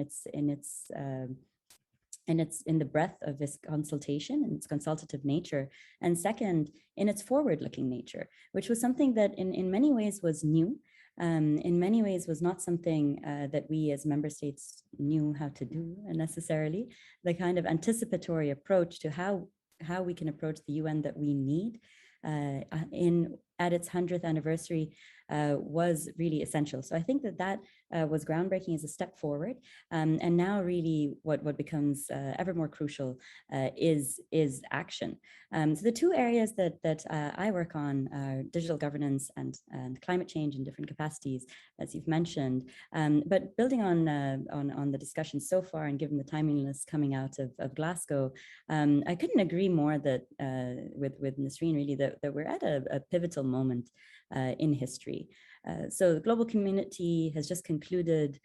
the breadth of its consultation and its consultative nature, and second, in its forward-looking nature, which was something that in many ways was new. In many ways was not something that we as member states knew how to do necessarily. The kind of anticipatory approach to how we can approach the UN that we need at its 100th anniversary was really essential. So I think that was groundbreaking as a step forward. And now really what becomes ever more crucial is action. So the 2 areas that I work on are digital governance and climate change in different capacities, as you've mentioned. But building on the discussion so far, and given the timeliness coming out of Glasgow, I couldn't agree more that with Nasreen, really, that we're at a pivotal moment in history. So the global community has just concluded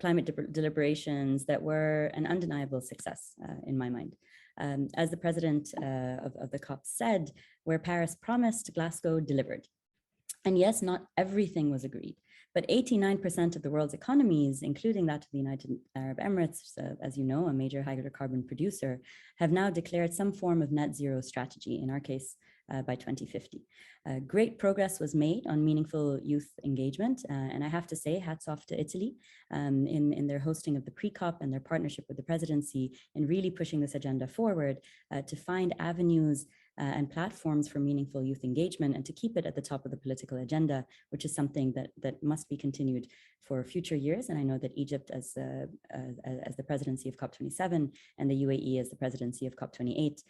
climate deliberations that were an undeniable success in my mind. As the president of the COP said, where Paris promised, Glasgow delivered. And yes, not everything was agreed, but 89% of the world's economies, including that of the United Arab Emirates, as you know, a major hydrocarbon producer, have now declared some form of net zero strategy, in our case, by 2050. Great progress was made on meaningful youth engagement. And I have to say, hats off to Italy in their hosting of the pre-COP and their partnership with the presidency in really pushing this agenda forward to find avenues and platforms for meaningful youth engagement and to keep it at the top of the political agenda, which is something that must be continued for future years. And I know that Egypt as the presidency of COP27 and the UAE as the presidency of COP28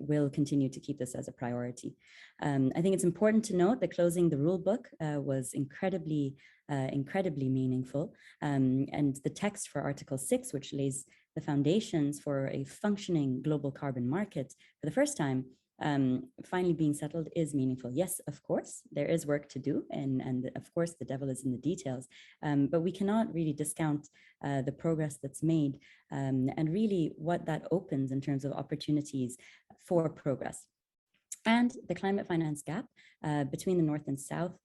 will continue to keep this as a priority. I think it's important to note that closing the rule book was incredibly meaningful. And the text for Article 6, which lays the foundations for a functioning global carbon market for the first time, finally being settled is meaningful. Yes, of course, there is work to do. And of course, the devil is in the details. But we cannot really discount the progress that's made and really what that opens in terms of opportunities for progress. And the climate finance gap between the North and South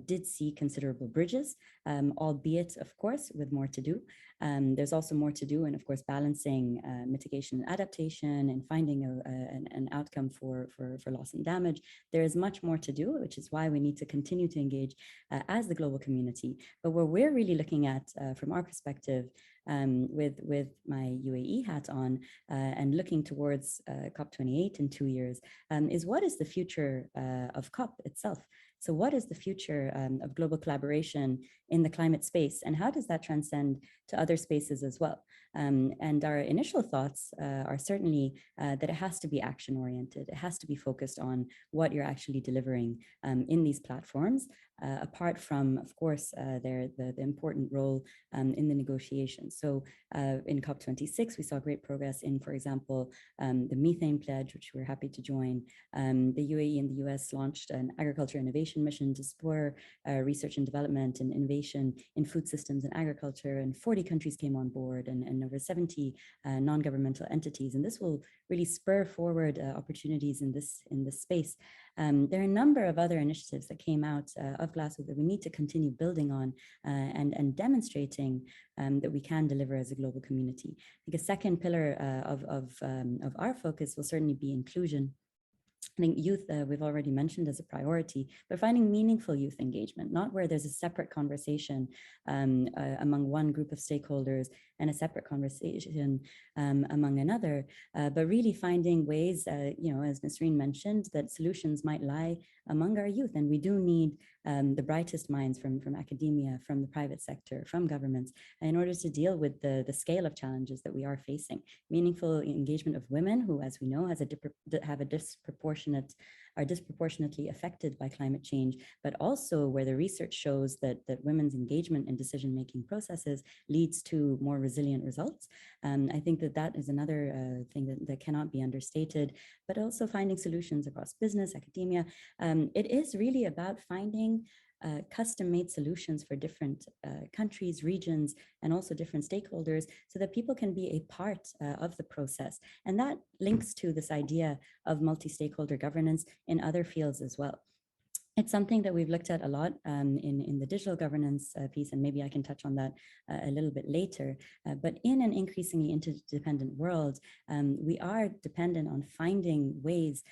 did see considerable bridges, albeit, of course, with more to do. There's also more to do, and of course, balancing mitigation and adaptation and finding an outcome for loss and damage. There is much more to do, which is why we need to continue to engage as the global community. But what we're really looking at from our perspective, with my UAE hat on and looking towards COP28 in 2 years, is what is the future of COP itself? So what is the future of global collaboration in the climate space, and how does that transcend to other spaces as well? And our initial thoughts are certainly that it has to be action-oriented. It has to be focused on what you're actually delivering in these platforms, apart from, of course, the important role in the negotiations. So in COP26, we saw great progress in, for example, the methane pledge, which we're happy to join. The UAE and the US launched an agriculture innovation mission to spur research and development and innovation in food systems and agriculture, and 40 countries came on board and over 70 non-governmental entities. And this will really spur forward opportunities in this space. There are a number of other initiatives that came out of Glasgow that we need to continue building on and demonstrating that we can deliver as a global community. I think a second pillar of our focus will certainly be inclusion. I think youth, we've already mentioned as a priority, but finding meaningful youth engagement, not where there's a separate conversation among one group of stakeholders and a separate conversation among another, but really finding ways, as Nasreen mentioned, that solutions might lie among our youth. And we do need the brightest minds from academia, from the private sector, from governments, in order to deal with the scale of challenges that we are facing. Meaningful engagement of women who, as we know, are disproportionately affected by climate change, but also where the research shows that women's engagement in decision-making processes leads to more resilient results. I think that is another thing that cannot be understated, but also finding solutions across business, academia. It is really about finding custom-made solutions for different countries, regions, and also different stakeholders so that people can be a part of the process. And that links to this idea of multi-stakeholder governance in other fields as well. It's something that we've looked at a lot in the digital governance piece, and maybe I can touch on that a little bit later. But in an increasingly interdependent world, we are dependent on finding ways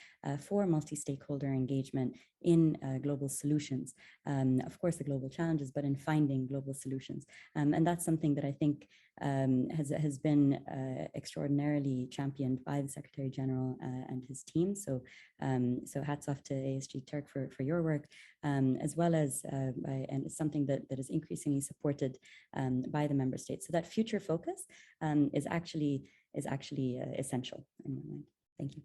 for multi-stakeholder engagement in global solutions. Of course, the global challenges, but in finding global solutions. And that's something that I think has been extraordinarily championed by the Secretary General and his team. So hats off to ASG Turk for your work, as well as, and it's something that is increasingly supported by the member states. So that future focus is actually essential in my mind. Thank you.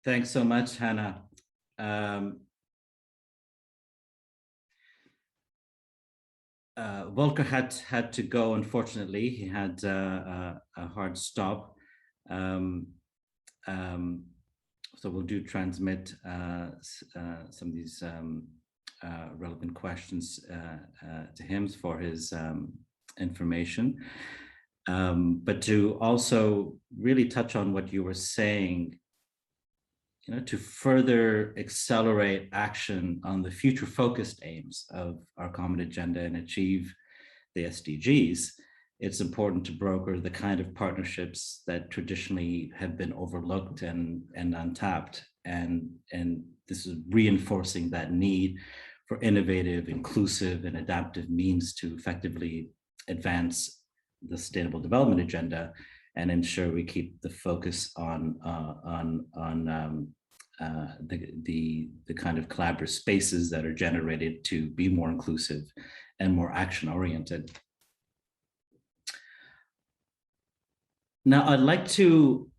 Thanks so much, Hannah. Volker had to go, unfortunately. He had a hard stop. So we'll transmit some of these relevant questions to him for his information. But to also really touch on what you were saying, to further accelerate action on the future-focused aims of our common agenda and achieve the SDGs, it's important to broker the kind of partnerships that traditionally have been overlooked and untapped. And this is reinforcing that need for innovative, inclusive, and adaptive means to effectively advance the Sustainable Development Agenda and ensure we keep the focus on the kind of collaborative spaces that are generated to be more inclusive and more action-oriented. Now, I'd like to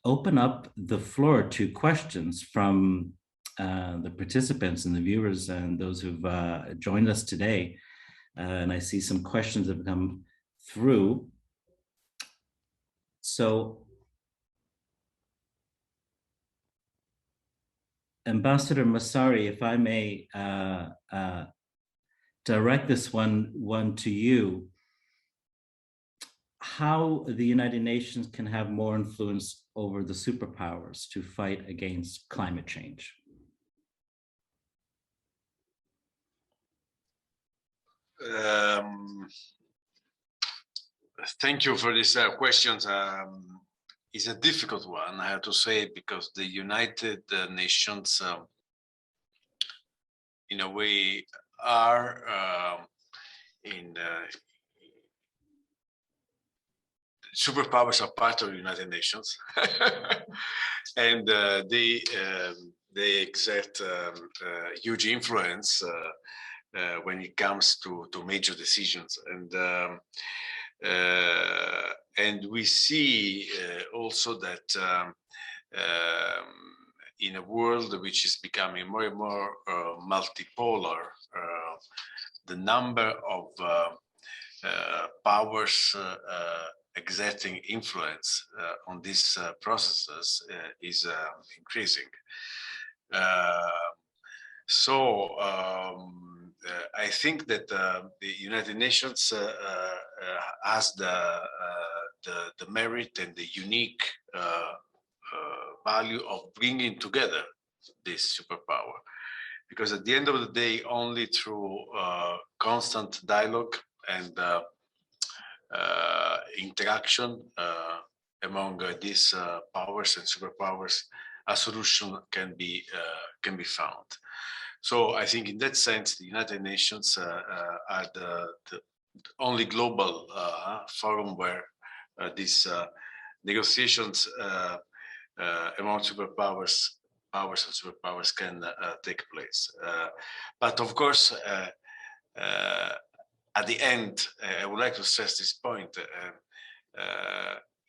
open up the floor to questions from the participants and the viewers and those who've joined us today. And I see some questions have come through. So, Ambassador Massari, if I may direct this one to you, how the United Nations can have more influence over the superpowers to fight against climate change? Thank you for these questions. It's a difficult one, I have to say, because the United Nations, in a way, are superpowers are part of the United Nations, and they exert huge influence when it comes to major decisions, and we see also that in a world which is becoming more and more multipolar, the number of powers exerting influence on these processes is increasing. So I think that the United Nations has the merit and the unique value of bringing together this superpower, because at the end of the day, only through constant dialogue and interaction among these powers and superpowers, a solution can be found. So I think in that sense, the United Nations are the only global forum where these negotiations among superpowers, powers and superpowers can take place. But of course, at the end, I would like to stress this point.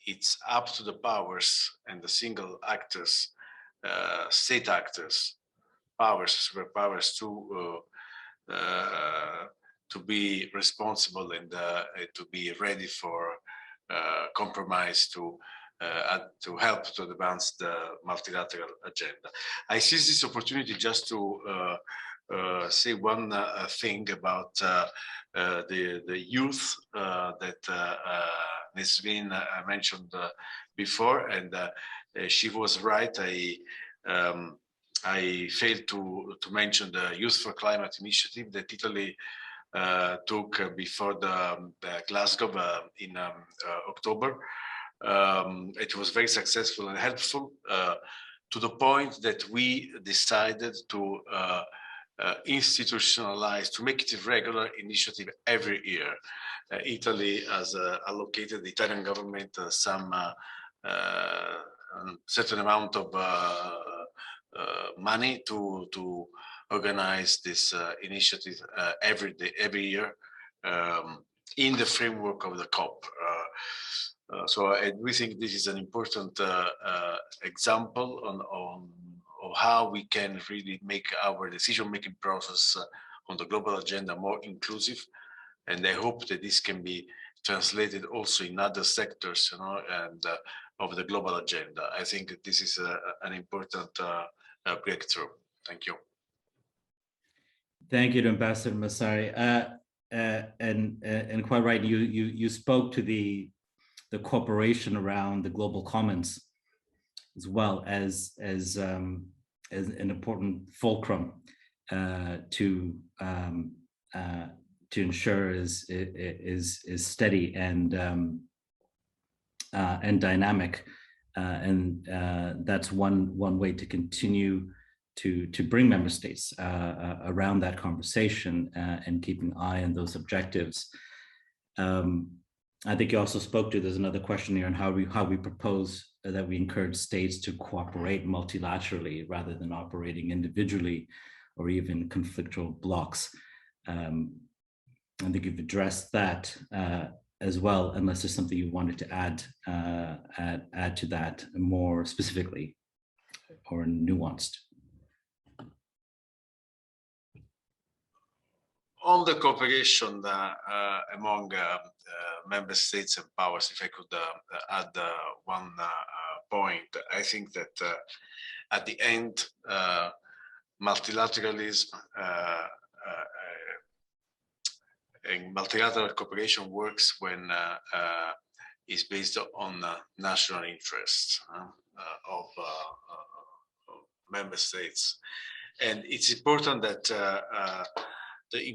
It's up to the powers and the single actors, state actors, powers, superpowers, to be responsible and to be ready for compromise to help to advance the multilateral agenda. I seize this opportunity just to say one thing about the youth that Nesrine mentioned before, and she was right. I failed to mention the Youth for Climate initiative that Italy took before the Glasgow in October. It was very successful and helpful to the point that we decided to institutionalize, to make it a regular initiative every year. Italy has allocated, the Italian government, some certain amount of money to organize this initiative every year in the framework of the COP. So we think this is an important example on how we can really make our decision-making process on the global agenda more inclusive. And I hope that this can be translated also in other sectors, and of the global agenda. I think that this is an important breakthrough. Thank you. Thank you to Ambassador Massari. And quite right, you spoke to the cooperation around the global commons as well as an important fulcrum to ensure is steady and dynamic, and that's one way to continue to bring member states around that conversation and keeping an eye on those objectives. I think you also spoke to, there's another question here on how we propose that we encourage states to cooperate multilaterally rather than operating individually or even conflictual blocks. I think you've addressed that as well, unless there's something you wanted to add to that more specifically or nuanced. On the cooperation among member states and powers, if I could add one point, I think that at the end, multilateralism and multilateral cooperation works when it's based on national interests of member states, and it's important that the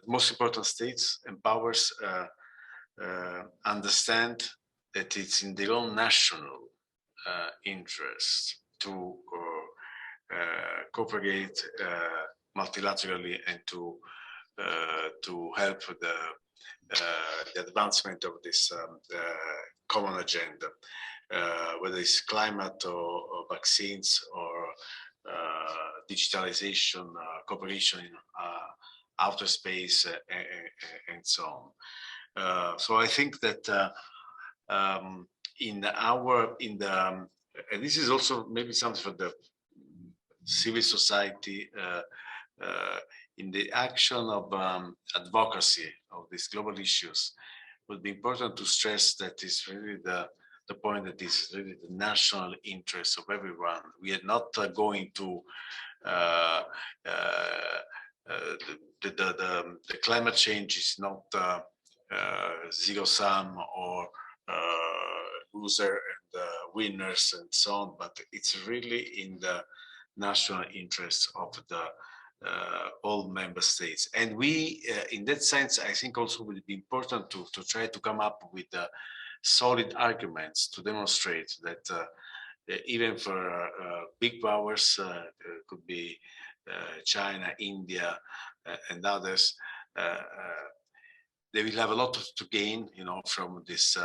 most important states and powers understand that it's in their own national interest to cooperate multilaterally and to help the advancement of this common agenda, whether it's climate or vaccines or digitalization, cooperation in outer space, and so on. So I think that and this is also maybe something for the civil society in the action of advocacy of these global issues. It would be important to stress that it's really the point that is really the national interest of everyone. We are not going to the climate change is not zero sum or loser and winners and so on, but it's really in the national interest of the all member states. And we, in that sense, I think also would be important to try to come up with solid arguments to demonstrate that even for big powers, could be China, India, and others, they will have a lot to gain, you know, from this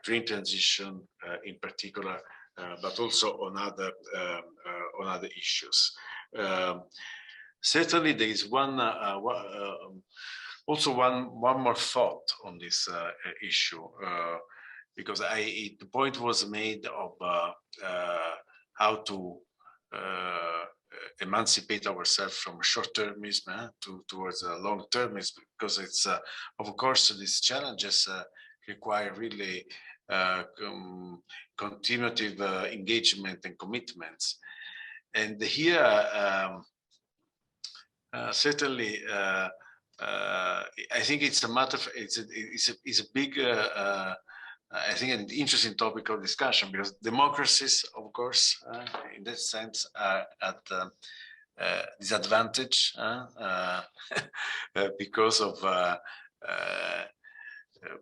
green transition in particular, but also on other issues. Certainly, there is one more thought on this issue, because the point was made of how to emancipate ourselves from short-termism towards long-termism, because it's of course these challenges require really continuative engagement and commitments. And here, certainly, I think it's a matter of, it's a big, I think an interesting topic of discussion, because democracies, of course, in that sense, are at disadvantage because of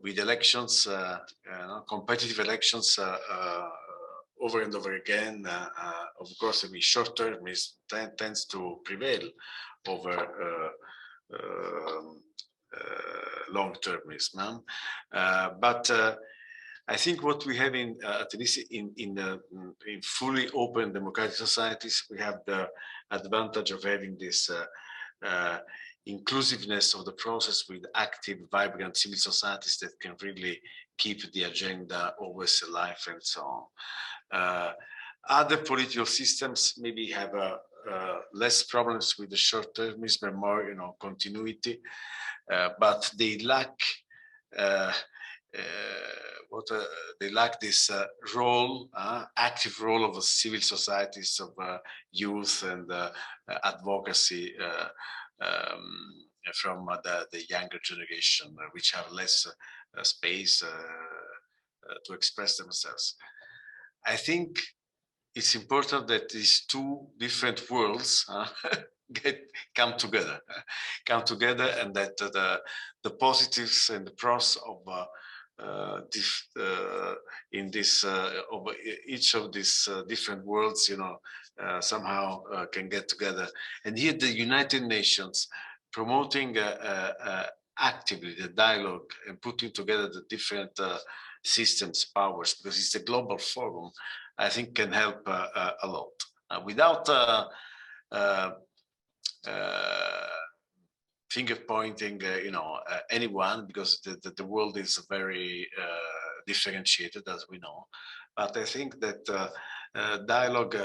with elections, competitive elections over and over again. Of course, the short term tends to prevail over long termism. But I think what we have in at least in fully open democratic societies, we have the advantage of having this inclusiveness of the process with active, vibrant civil societies that can really keep the agenda always alive and so on. Other political systems maybe have less problems with the short-termism and more, continuity, but they lack they lack this role, active role of civil societies, of youth and advocacy from the younger generation, which have less space to express themselves. I think it's important that these two different worlds come together, and that the positives and the pros of in this of each of these different worlds, somehow can get together. And here, the United Nations promoting actively the dialogue and putting together the different systems, powers, because it's a global forum, I think can help a lot. Without finger pointing, anyone, because the world is very differentiated, as we know. But I think that dialogue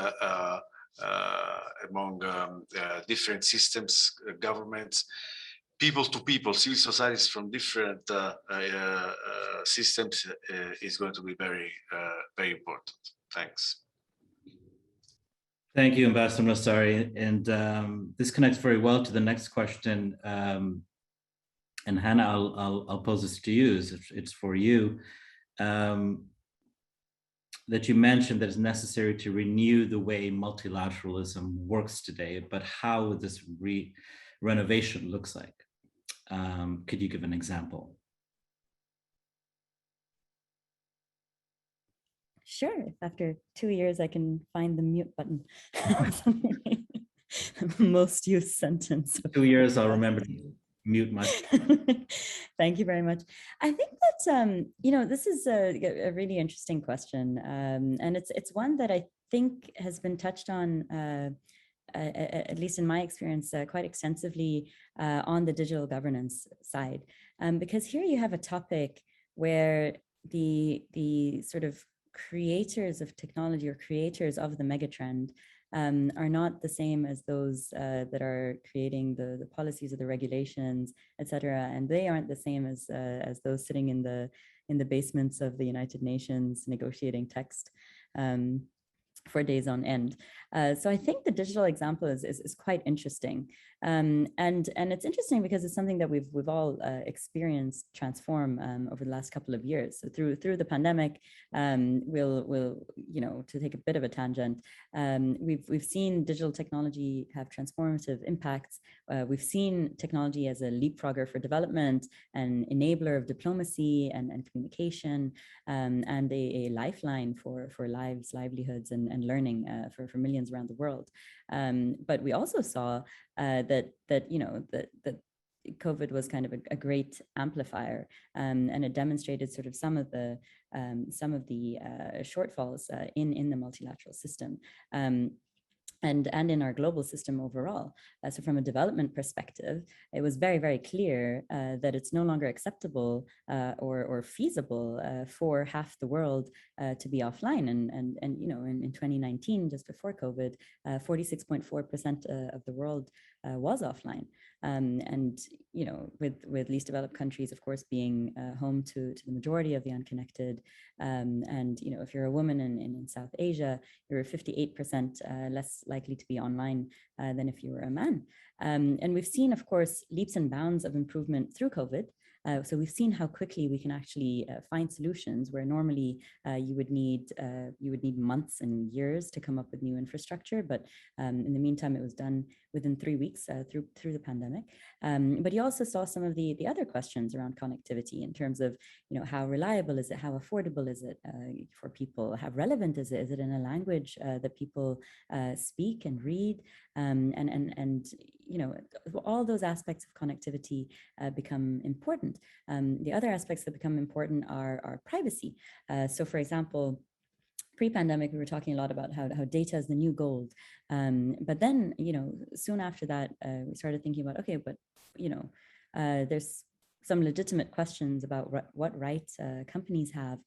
among different systems, governments, people to people, civil societies from different systems is going to be very, very important. Thanks. Thank you, Ambassador Nassari. And this connects very well to the next question. And Hannah, I'll pose this to you. It's for you. That you mentioned that it's necessary to renew the way multilateralism works today, but how this renovation looks like. Could you give an example? Sure, if after 2 years I can find the mute button. Most used sentence. 2 years, I'll remember to mute my. Thank you very much. I think that, this is a really interesting question. And it's one that I think has been touched on, at least in my experience, quite extensively on the digital governance side. Because here you have a topic where the sort of creators of technology or creators of the megatrend are not the same as those that are creating the policies or the regulations, etc. And they aren't the same as those sitting in the basements of the United Nations negotiating text for days on end. So I think the digital example is quite interesting. And it's interesting because it's something that we've all experienced transform over the last couple of years. So through the pandemic, we'll to take a bit of a tangent, we've seen digital technology have transformative impacts. We've seen technology as a leapfrogger for development, an enabler of diplomacy and communication, and a lifeline for lives, livelihoods, and learning for millions around the world. But we also saw that COVID was kind of a great amplifier, and it demonstrated sort of some of the shortfalls in the multilateral system. And in our global system overall. So from a development perspective, it was very, very clear that it's no longer acceptable or feasible for half the world to be offline. And in 2019, just before COVID, 46.4% of the world was offline. And with least developed countries, of course, being home to the majority of the unconnected. And if you're a woman in South Asia, you're 58% less likely to be online than if you were a man. And we've seen, of course, leaps and bounds of improvement through COVID. So we've seen how quickly we can actually find solutions where normally you would need months and years to come up with new infrastructure. But in the meantime, it was done within 3 weeks through the pandemic. But you also saw some of the other questions around connectivity in terms of how reliable is it, how affordable is it for people, how relevant is it? Is it in a language that people speak and read, and all those aspects of connectivity become important. The other aspects that become important are privacy. So, for example, pre-pandemic, we were talking a lot about how data is the new gold. But then, soon after that, we started thinking about, okay, but, there's some legitimate questions about what rights companies have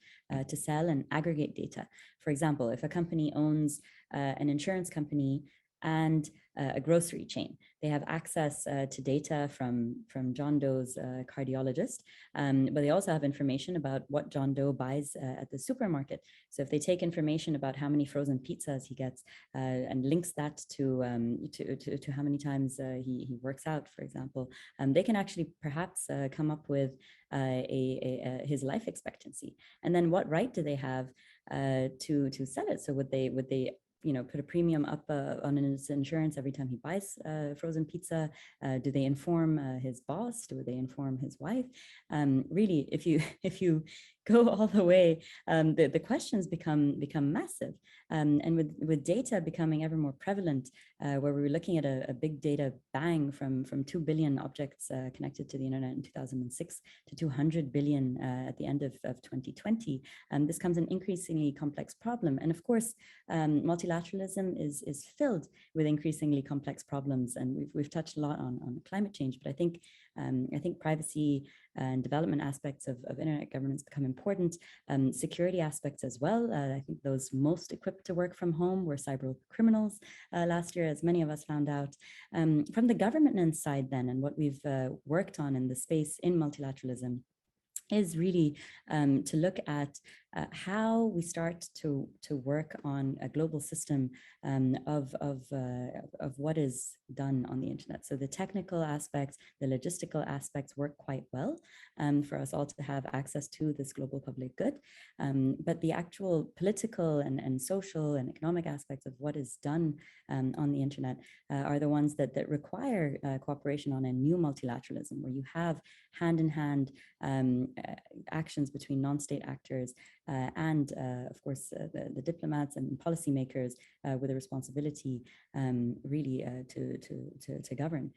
to sell and aggregate data. For example, if a company owns an insurance company, and a grocery chain. They have access to data from John Doe's cardiologist, but they also have information about what John Doe buys at the supermarket. So if they take information about how many frozen pizzas he gets and links that to how many times he works out, for example, they can actually perhaps come up with his life expectancy. And then what right do they have to sell it? So would they put a premium up on his insurance every time he buys frozen pizza? Do they inform his boss? Do they inform his wife? Really, if you go all the way, the questions become massive. And with data becoming ever more prevalent, where we were looking at a big data bang from 2 billion objects connected to the internet in 2006 to 200 billion at the end of 2020, this becomes an increasingly complex problem. And of course, multilateralism is filled with increasingly complex problems. And we've touched a lot on climate change, but I think privacy and development aspects of internet governance become important. Security aspects as well. I think those most equipped to work from home were cyber criminals last year, as many of us found out. From the governance side then, and what we've worked on in the space in multilateralism is really to look at how we start to work on a global system of what is done on the internet. So the technical aspects, the logistical aspects work quite well for us all to have access to this global public good. But the actual political and social and economic aspects of what is done on the internet are the ones that require cooperation on a new multilateralism, where you have hand-in-hand actions between non-state actors and of course the diplomats and policymakers with a responsibility really to govern.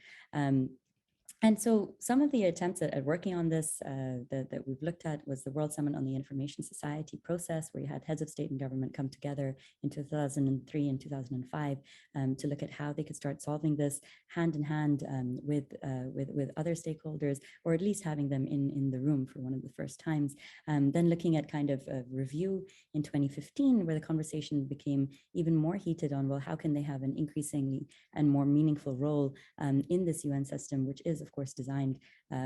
And so some of the attempts at working on this that we've looked at was the World Summit on the Information Society process, where you had heads of state and government come together in 2003 and 2005 to look at how they could start solving this hand in hand with other stakeholders, or at least having them in the room for one of the first times. Then looking at kind of a review in 2015, where the conversation became even more heated on, well, how can they have an increasingly and more meaningful role in this UN system, which is, of course, designed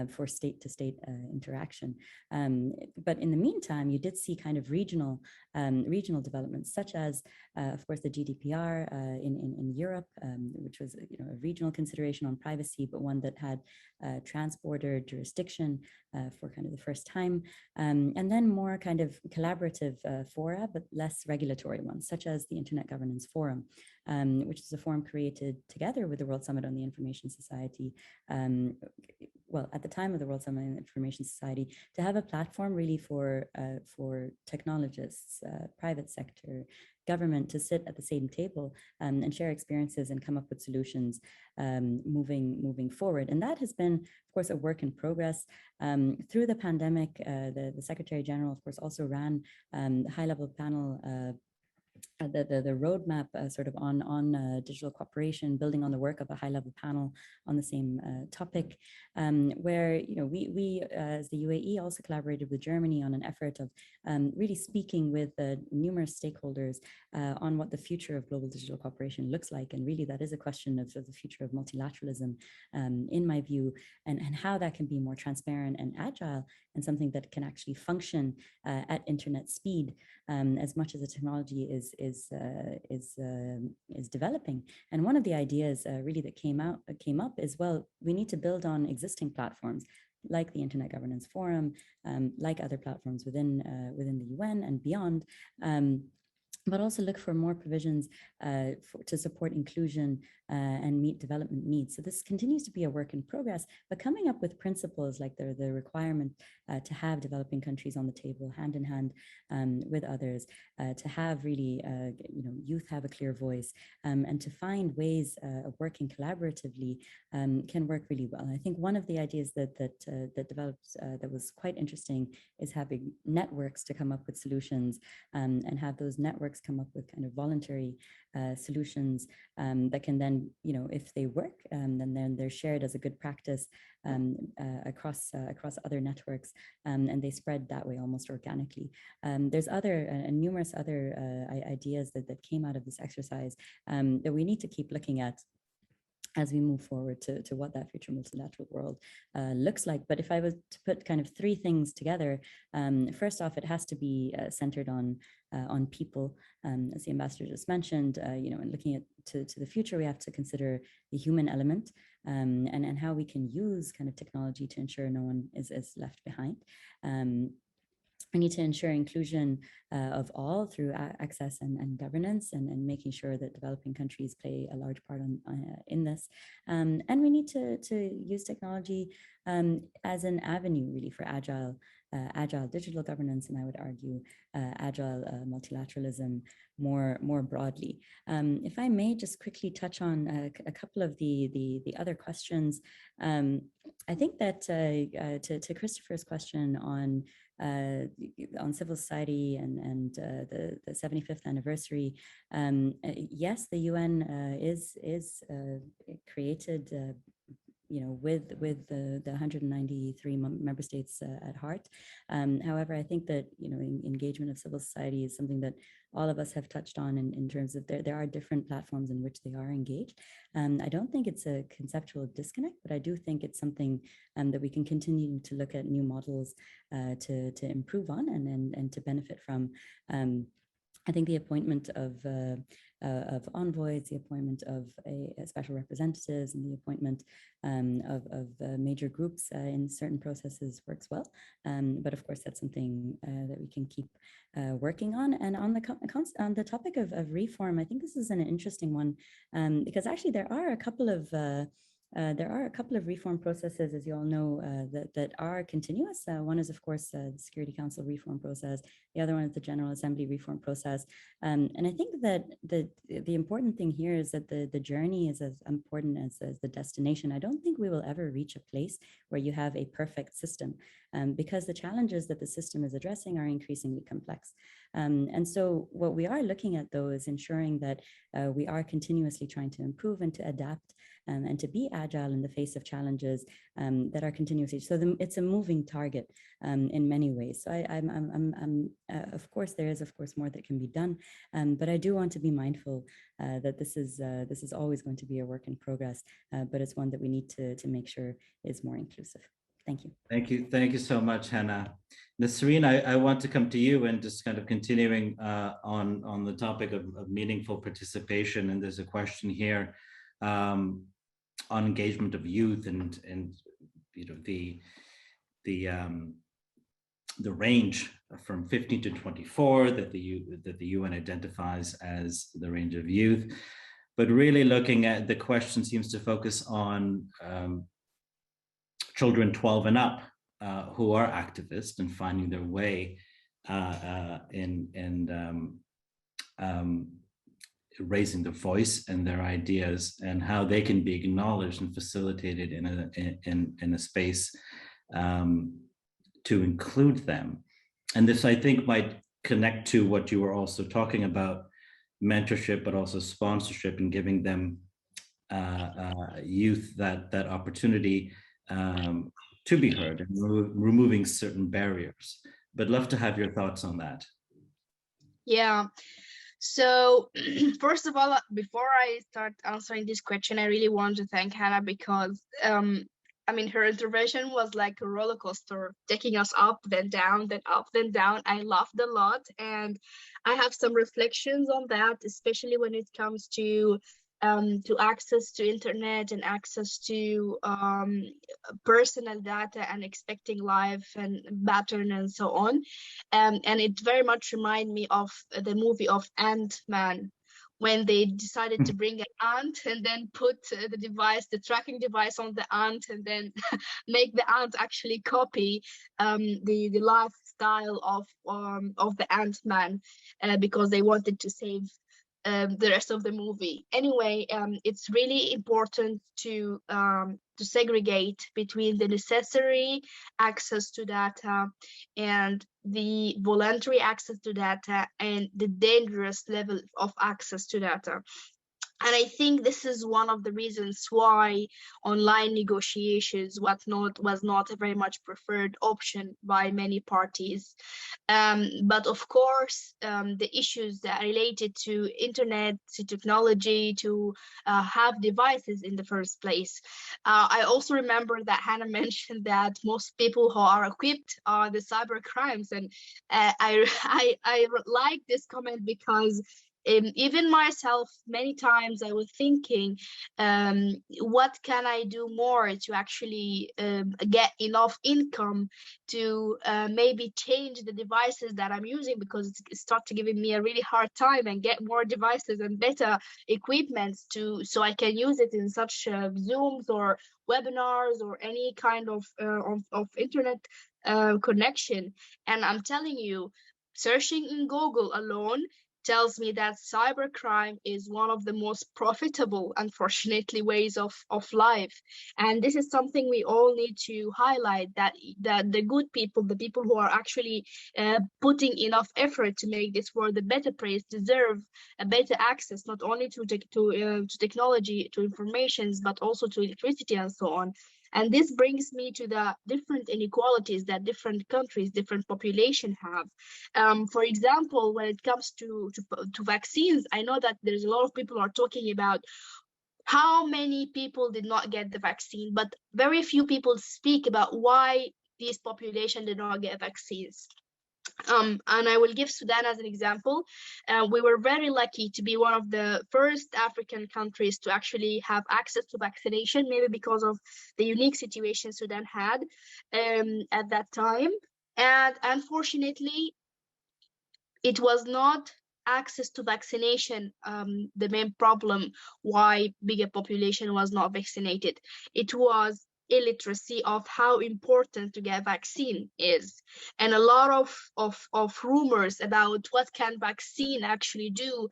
for state-to-state interaction. But in the meantime, you did see kind of regional developments, such as, of course, the GDPR in Europe, which was a regional consideration on privacy, but one that had trans-border jurisdiction for kind of the first time. And then more kind of collaborative fora, but less regulatory ones, such as the Internet Governance Forum, which is a forum created together with the World Summit on the Information Society, well, at the time of the World Summit on the Information Society, to have a platform really for technologists, private sector, government, to sit at the same table and share experiences and come up with solutions moving forward. And that has been, of course, a work in progress. Through the pandemic, the Secretary General, of course, also ran the high-level panel the roadmap sort of on digital cooperation, building on the work of a high-level panel on the same topic, where we as the UAE also collaborated with Germany on an effort of really speaking with numerous stakeholders on what the future of global digital cooperation looks like. And really that is a question of the future of multilateralism, in my view, and how that can be more transparent and agile, and something that can actually function at internet speed as much as the technology is developing. And one of the ideas really that came up is, well, we need to build on existing platforms like the Internet Governance Forum, like other platforms within the UN and beyond, but also look for more provisions to support inclusion and meet development needs. So this continues to be a work in progress, but coming up with principles like the requirement to have developing countries on the table, hand in hand with others, to have really, youth have a clear voice, and to find ways of working collaboratively can work really well. And I think one of the ideas that developed that was quite interesting is having networks to come up with solutions and have those networks come up with kind of voluntary solutions that can then and if they work, then they're shared as a good practice across other networks, and they spread that way almost organically. There's numerous other ideas that came out of this exercise that we need to keep looking at as we move forward to what that future multilateral world looks like. But if I was to put kind of three things together, first off, it has to be centered on people, as the ambassador just mentioned. And looking to the future, we have to consider the human element and how we can use kind of technology to ensure no one is left behind. We need to ensure inclusion of all through access and governance, and making sure that developing countries play a large part in this. And we need to use technology as an avenue really for agile digital governance, and I would argue agile multilateralism more broadly. If I may just quickly touch on a couple of the other questions. I think that to Christopher's question on civil society and the 75th anniversary, yes, the UN is created with the 193 member states at heart. However, I think that engagement of civil society is something that all of us have touched on in terms of there are different platforms in which they are engaged. I don't think it's a conceptual disconnect, but I do think it's something that we can continue to look at new models to improve on and to benefit from. I think the appointment of envoys, the appointment of special representatives, and the appointment of major groups in certain processes works well. But of course, that's something that we can keep working on. And on the topic of reform, I think this is an interesting one because actually there are a couple of reform processes, as you all know, that are continuous. One is, of course, the Security Council reform process. The other one is the General Assembly reform process. And I think that the important thing here is that the journey is as important as the destination. I don't think we will ever reach a place where you have a perfect system because the challenges that the system is addressing are increasingly complex. And so what we are looking at, though, is ensuring that we are continuously trying to improve and to adapt and to be agile in the face of challenges that are continuously. So it's a moving target in many ways. So of course, there is, of course, more that can be done. But I do want to be mindful that this is always going to be a work in progress, but it's one that we need to make sure is more inclusive. Thank you. Thank you so much, Hannah. Nasreen, I want to come to you and just kind of continuing on the topic of meaningful participation. And there's a question here on engagement of youth and the range from 15 to 24 that the UN identifies as the range of youth, but really looking at the question seems to focus on children 12 and up who are activists and finding their way in raising their voice and their ideas, and how they can be acknowledged and facilitated in a space to include them. And this, I think, might connect to what you were also talking about, mentorship, but also sponsorship, and giving them youth that opportunity to be heard and removing certain barriers. But love to have your thoughts on that. Yeah. So first of all, before I start answering this question, I really want to thank Hannah because her intervention was like a roller coaster, taking us up, then down, then up, then down. I laughed a lot, and I have some reflections on that, especially when it comes to access to internet and access to personal data and expecting life and pattern and so on. And it very much reminded me of the movie of Ant-Man, when they decided to bring an ant and then put the tracking device on the ant, and then make the ant actually copy the lifestyle of the Ant-Man because they wanted to save the rest of the movie. Anyway, it's really important to segregate between the necessary access to data and the voluntary access to data and the dangerous level of access to data. And I think this is one of the reasons why online negotiations was not a very much preferred option by many parties. But of course, the issues that are related to internet, to technology, to have devices in the first place. I also remember that Hannah mentioned that most people who are equipped are the cyber crimes, and I like this comment because even myself, many times I was thinking, what can I do more to actually get enough income to maybe change the devices that I'm using, because it started giving me a really hard time, and get more devices and better equipment so I can use it in such Zooms or webinars or any kind of internet connection. And I'm telling you, searching in Google alone tells me that cybercrime is one of the most profitable, unfortunately, ways of life. And this is something we all need to highlight, that the good people, the people who are actually putting enough effort to make this world a better place, deserve a better access, not only to technology, to informations, but also to electricity and so on. And this brings me to the different inequalities that different countries, different population have. For example, when it comes to vaccines, I know that there's a lot of people are talking about how many people did not get the vaccine, but very few people speak about why this population did not get vaccines. And I will give Sudan as an example. We were very lucky to be one of the first African countries to actually have access to vaccination, maybe because of the unique situation Sudan had at that time. And unfortunately, it was not access to vaccination the main problem why bigger population was not vaccinated. It was illiteracy of how important to get vaccine is, and a lot of rumors about what can vaccine actually do.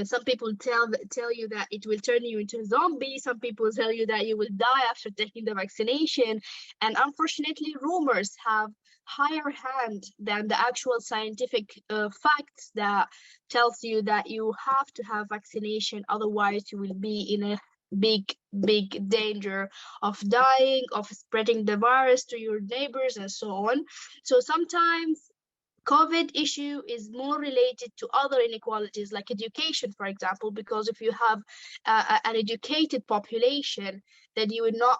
Some people tell you that it will turn you into a zombie. Some people tell you that you will die after taking the vaccination, and unfortunately rumors have higher hand than the actual scientific facts that tells you that you have to have vaccination, otherwise you will be in a big danger of dying, of spreading the virus to your neighbors and so on. So sometimes COVID issue is more related to other inequalities like education, for example, because if you have an educated population, then you will not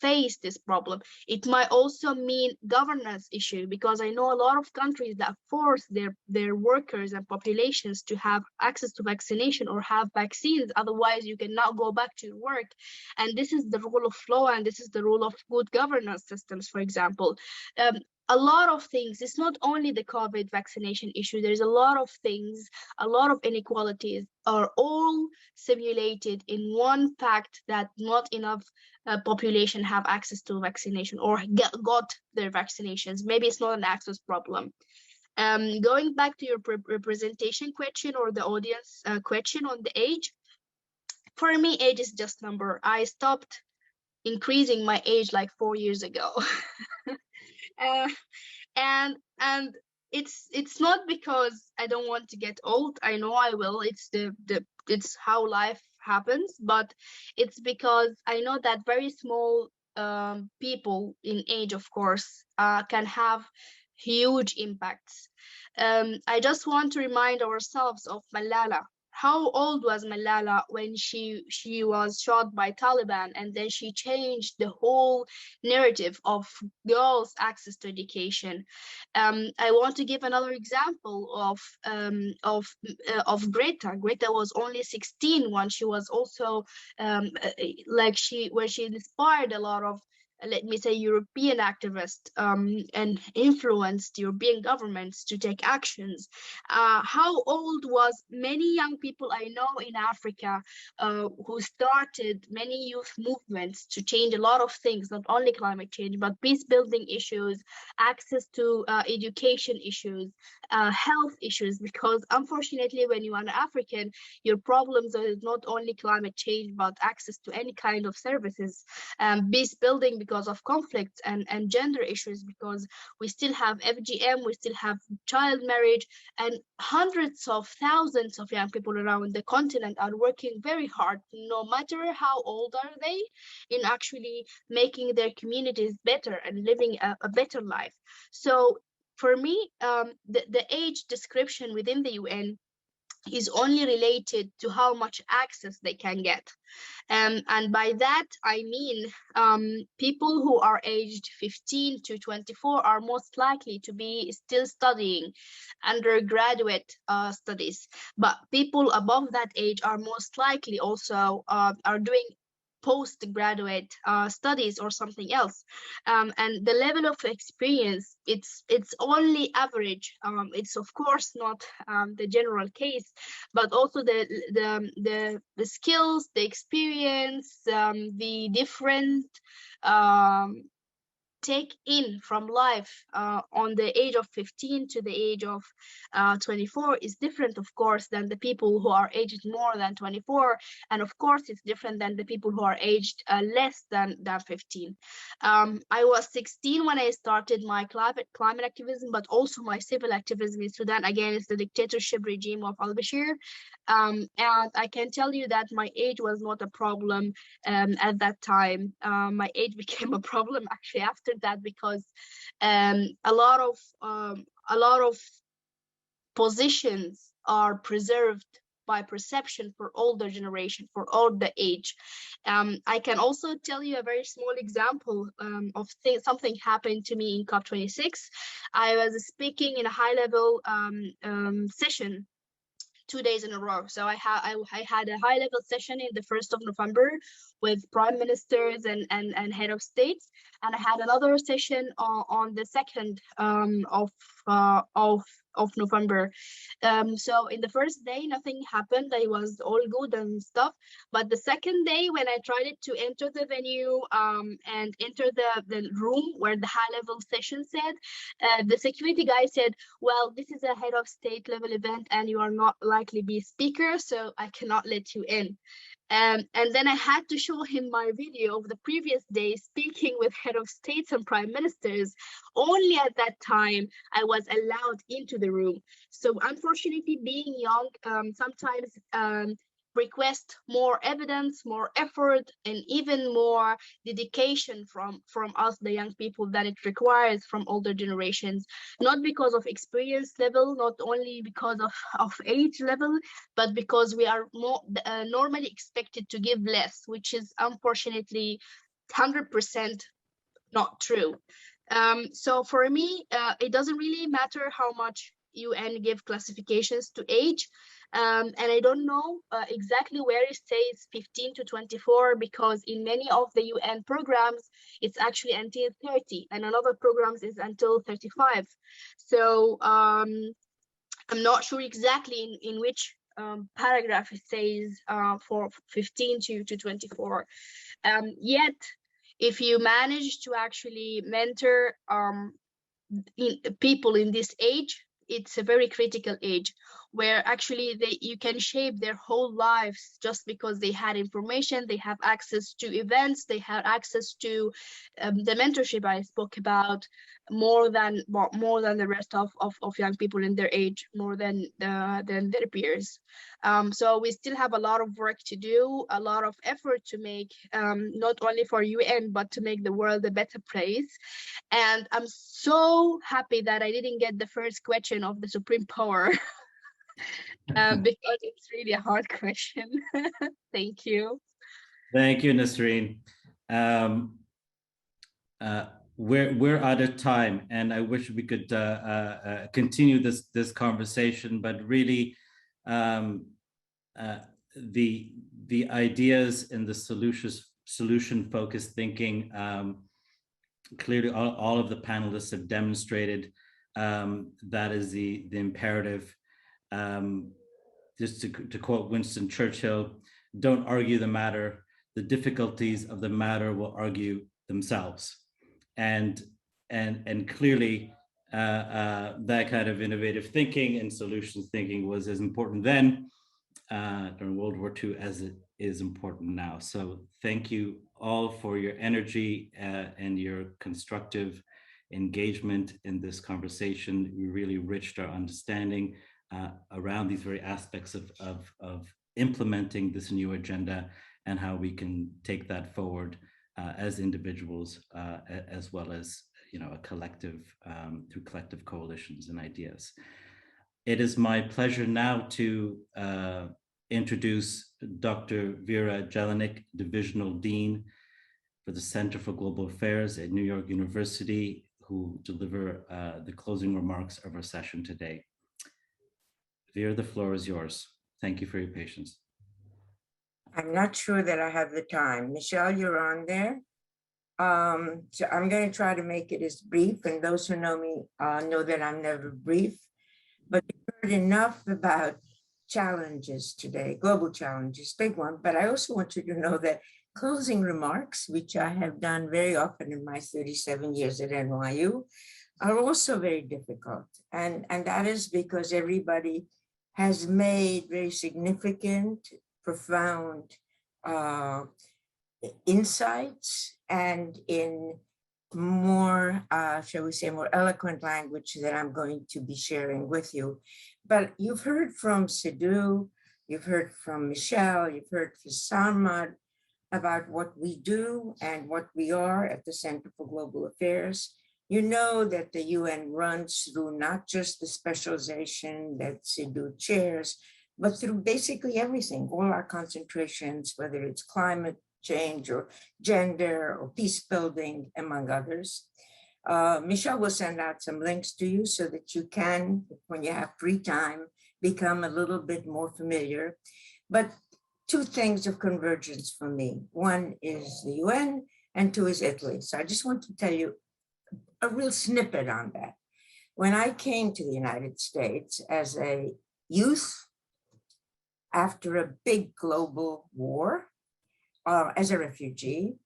face this problem. It might also mean governance issue, because I know a lot of countries that force their workers and populations to have access to vaccination or have vaccines, otherwise you cannot go back to your work. And this is the rule of law, and this is the rule of good governance systems, for example. A lot of things, it's not only the COVID vaccination issue, there's a lot of things, a lot of inequalities are all simulated in one fact, that not enough population have access to vaccination or got their vaccinations. Maybe it's not an access problem. Going back to your representation question or the audience question on the age, for me, age is just number. I stopped increasing my age like 4 years ago. And it's not because I don't want to get old. I know I will. It's how life happens, but it's because I know that very small people in age, of course, can have huge impacts. I just want to remind ourselves of Malala. How old was Malala when she was shot by Taliban, and then she changed the whole narrative of girls' access to education? I want to give another example of Greta. Greta was only 16 when she was also where she inspired a lot of, let me say, European activists and influenced European governments to take actions. How old was many young people I know in Africa who started many youth movements to change a lot of things, not only climate change, but peace building issues, access to education issues, health issues, because unfortunately when you are an African, your problems are not only climate change, but access to any kind of services, peace building, because because of conflicts and gender issues, because we still have FGM, we still have child marriage, and hundreds of thousands of young people around the continent are working very hard, no matter how old are they, in actually making their communities better and living a better life. So for me, the age description within the UN is only related to how much access they can get. And by that, I mean people who are aged 15 to 24 are most likely to be still studying undergraduate studies. But people above that age are most likely also are doing postgraduate studies or something else, and the level of experience, it's only average. It's of course not the general case, but also the skills, the experience, the different take in from life on the age of 15 to the age of 24 is different, of course, than the people who are aged more than 24, and of course it's different than the people who are aged less than 15. I was 16 when I started my climate activism, but also my civil activism in Sudan against the dictatorship regime of al-Bashir, and I can tell you that my age was not a problem at that time. My age became a problem actually after that, because a lot of positions are preserved by perception for older generation, for older age. I can also tell you a very small example of something happened to me in COP26. I was speaking in a high-level session 2 days in a row. So I had a high-level session in the 1st of November with prime ministers and head of states, and I had another session on the 2nd of November. So in the first day, nothing happened. I was all good and stuff. But the second day, when I tried to enter the venue and enter the room where the high-level session said, the security guy said, well, this is a head of state level event and you are not likely be a speaker, so I cannot let you in. And then I had to show him my video of the previous day speaking with head of states and prime ministers. Only at that time I was allowed into the room. So unfortunately, being young sometimes request more evidence, more effort, and even more dedication from us, the young people, that it requires from older generations, not because of experience level, not only because of age level, but because we are more normally expected to give less, which is unfortunately 100% not true. So for me, it doesn't really matter how much UN give classifications to age. And I don't know exactly where it says 15 to 24, because in many of the UN programs, it's actually until 30, and another programs is until 35. So I'm not sure exactly in which paragraph it says for 15 to 24. Yet, if you manage to actually mentor people in this age, it's a very critical age where actually you can shape their whole lives just because they had information, they have access to events, they have access to the mentorship I spoke about, more than the rest of young people in their age, more than their peers. So we still have a lot of work to do, a lot of effort to make, not only for UN, but to make the world a better place. And I'm so happy that I didn't get the first question of the supreme power. Because it's really a hard question. Thank you. Thank you, Nasreen. We're out of time, and I wish we could continue this conversation, but really the ideas and the solution-focused thinking, clearly all of the panelists have demonstrated that is the imperative. Just to quote Winston Churchill, don't argue the matter, the difficulties of the matter will argue themselves. And clearly that kind of innovative thinking and solutions thinking was as important then during World War II as it is important now. So thank you all for your energy and your constructive engagement in this conversation. We really enriched our understanding around these very aspects of implementing this new agenda and how we can take that forward as individuals, as well as a collective, through collective coalitions and ideas. It is my pleasure now to introduce Dr. Vera Jelenic, Divisional Dean for the Center for Global Affairs at New York University, who deliver the closing remarks of our session today. Vera, the floor is yours. Thank you for your patience. I'm not sure that I have the time. Michelle, you're on there. So I'm going to try to make it as brief, and those who know me know that I'm never brief, but you've heard enough about challenges today, global challenges, big one, but I also want you to know that closing remarks, which I have done very often in my 37 years at NYU, are also very difficult. And that is because everybody has made very significant, profound insights, and in more, shall we say, more eloquent language that I'm going to be sharing with you. But you've heard from Sidhu, you've heard from Michelle, you've heard from Sarmad about what we do and what we are at the Center for Global Affairs. You know that the UN runs through not just the specialization that Sidhu chairs, but through basically everything, all our concentrations, whether it's climate change or gender or peace building, among others. Michelle will send out some links to you so that you can, when you have free time, become a little bit more familiar. But two things of convergence for me. One is the UN and two is Italy. So I just want to tell you a real snippet on that. When I came to the United States as a youth after a big global war, as a refugee,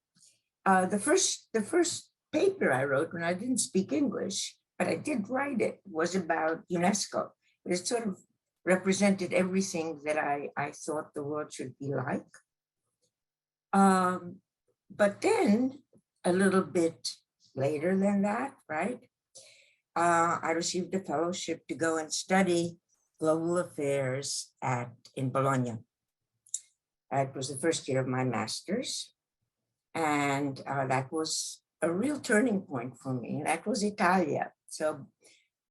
the first paper I wrote when I didn't speak English, but I did write it, was about UNESCO. It sort of represented everything that I thought the world should be like. But then a little bit later than that, right? I received a fellowship to go and study global affairs in Bologna. It was the first year of my master's, and that was a real turning point for me. That was Italia. So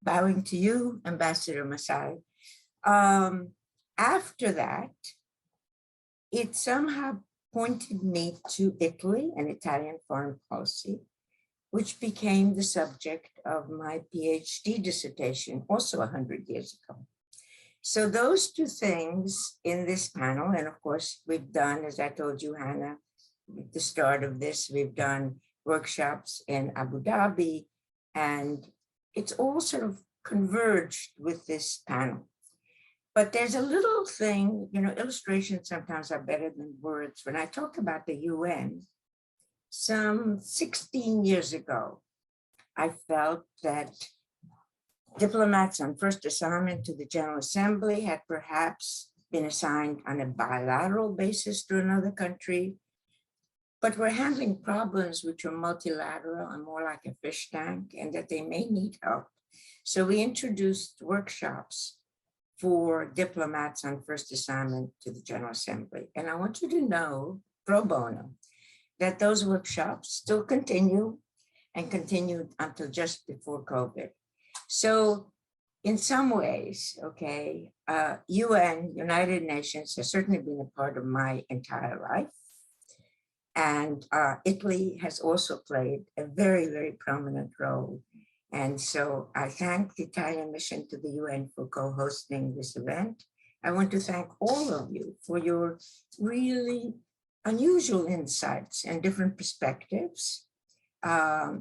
bowing to you, Ambassador Masai. After that, it somehow pointed me to Italy and Italian foreign policy, which became the subject of my PhD dissertation, also 100 years ago. So those two things in this panel, and of course we've done, as I told you, Hannah, at the start of this, we've done workshops in Abu Dhabi, and it's all sort of converged with this panel. But there's a little thing, illustrations sometimes are better than words. When I talk about the UN, some 16 years ago, I felt that diplomats on first assignment to the General Assembly had perhaps been assigned on a bilateral basis to another country, but were handling problems which were multilateral and more like a fish tank, and that they may need help. So we introduced workshops for diplomats on first assignment to the General Assembly. And I want you to know, pro bono, that those workshops still continue and continued until just before COVID. So in some ways, okay, UN, United Nations, has certainly been a part of my entire life. And Italy has also played a very, very prominent role. And so I thank the Italian mission to the UN for co-hosting this event. I want to thank all of you for your really unusual insights and different perspectives.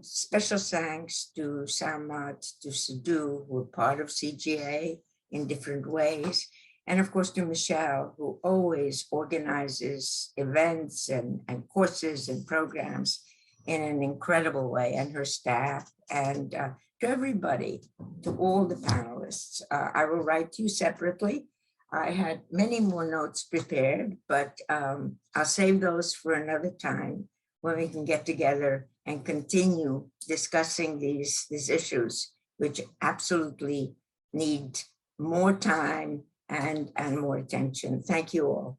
Special thanks to Sarmad, to Sidhu, who are part of CGA in different ways. And of course to Michelle, who always organizes events and courses and programs in an incredible way, and her staff, and to everybody, to all the panelists. I will write to you separately I had many more notes prepared, but I'll save those for another time when we can get together and continue discussing these issues, which absolutely need more time and more attention. Thank you all.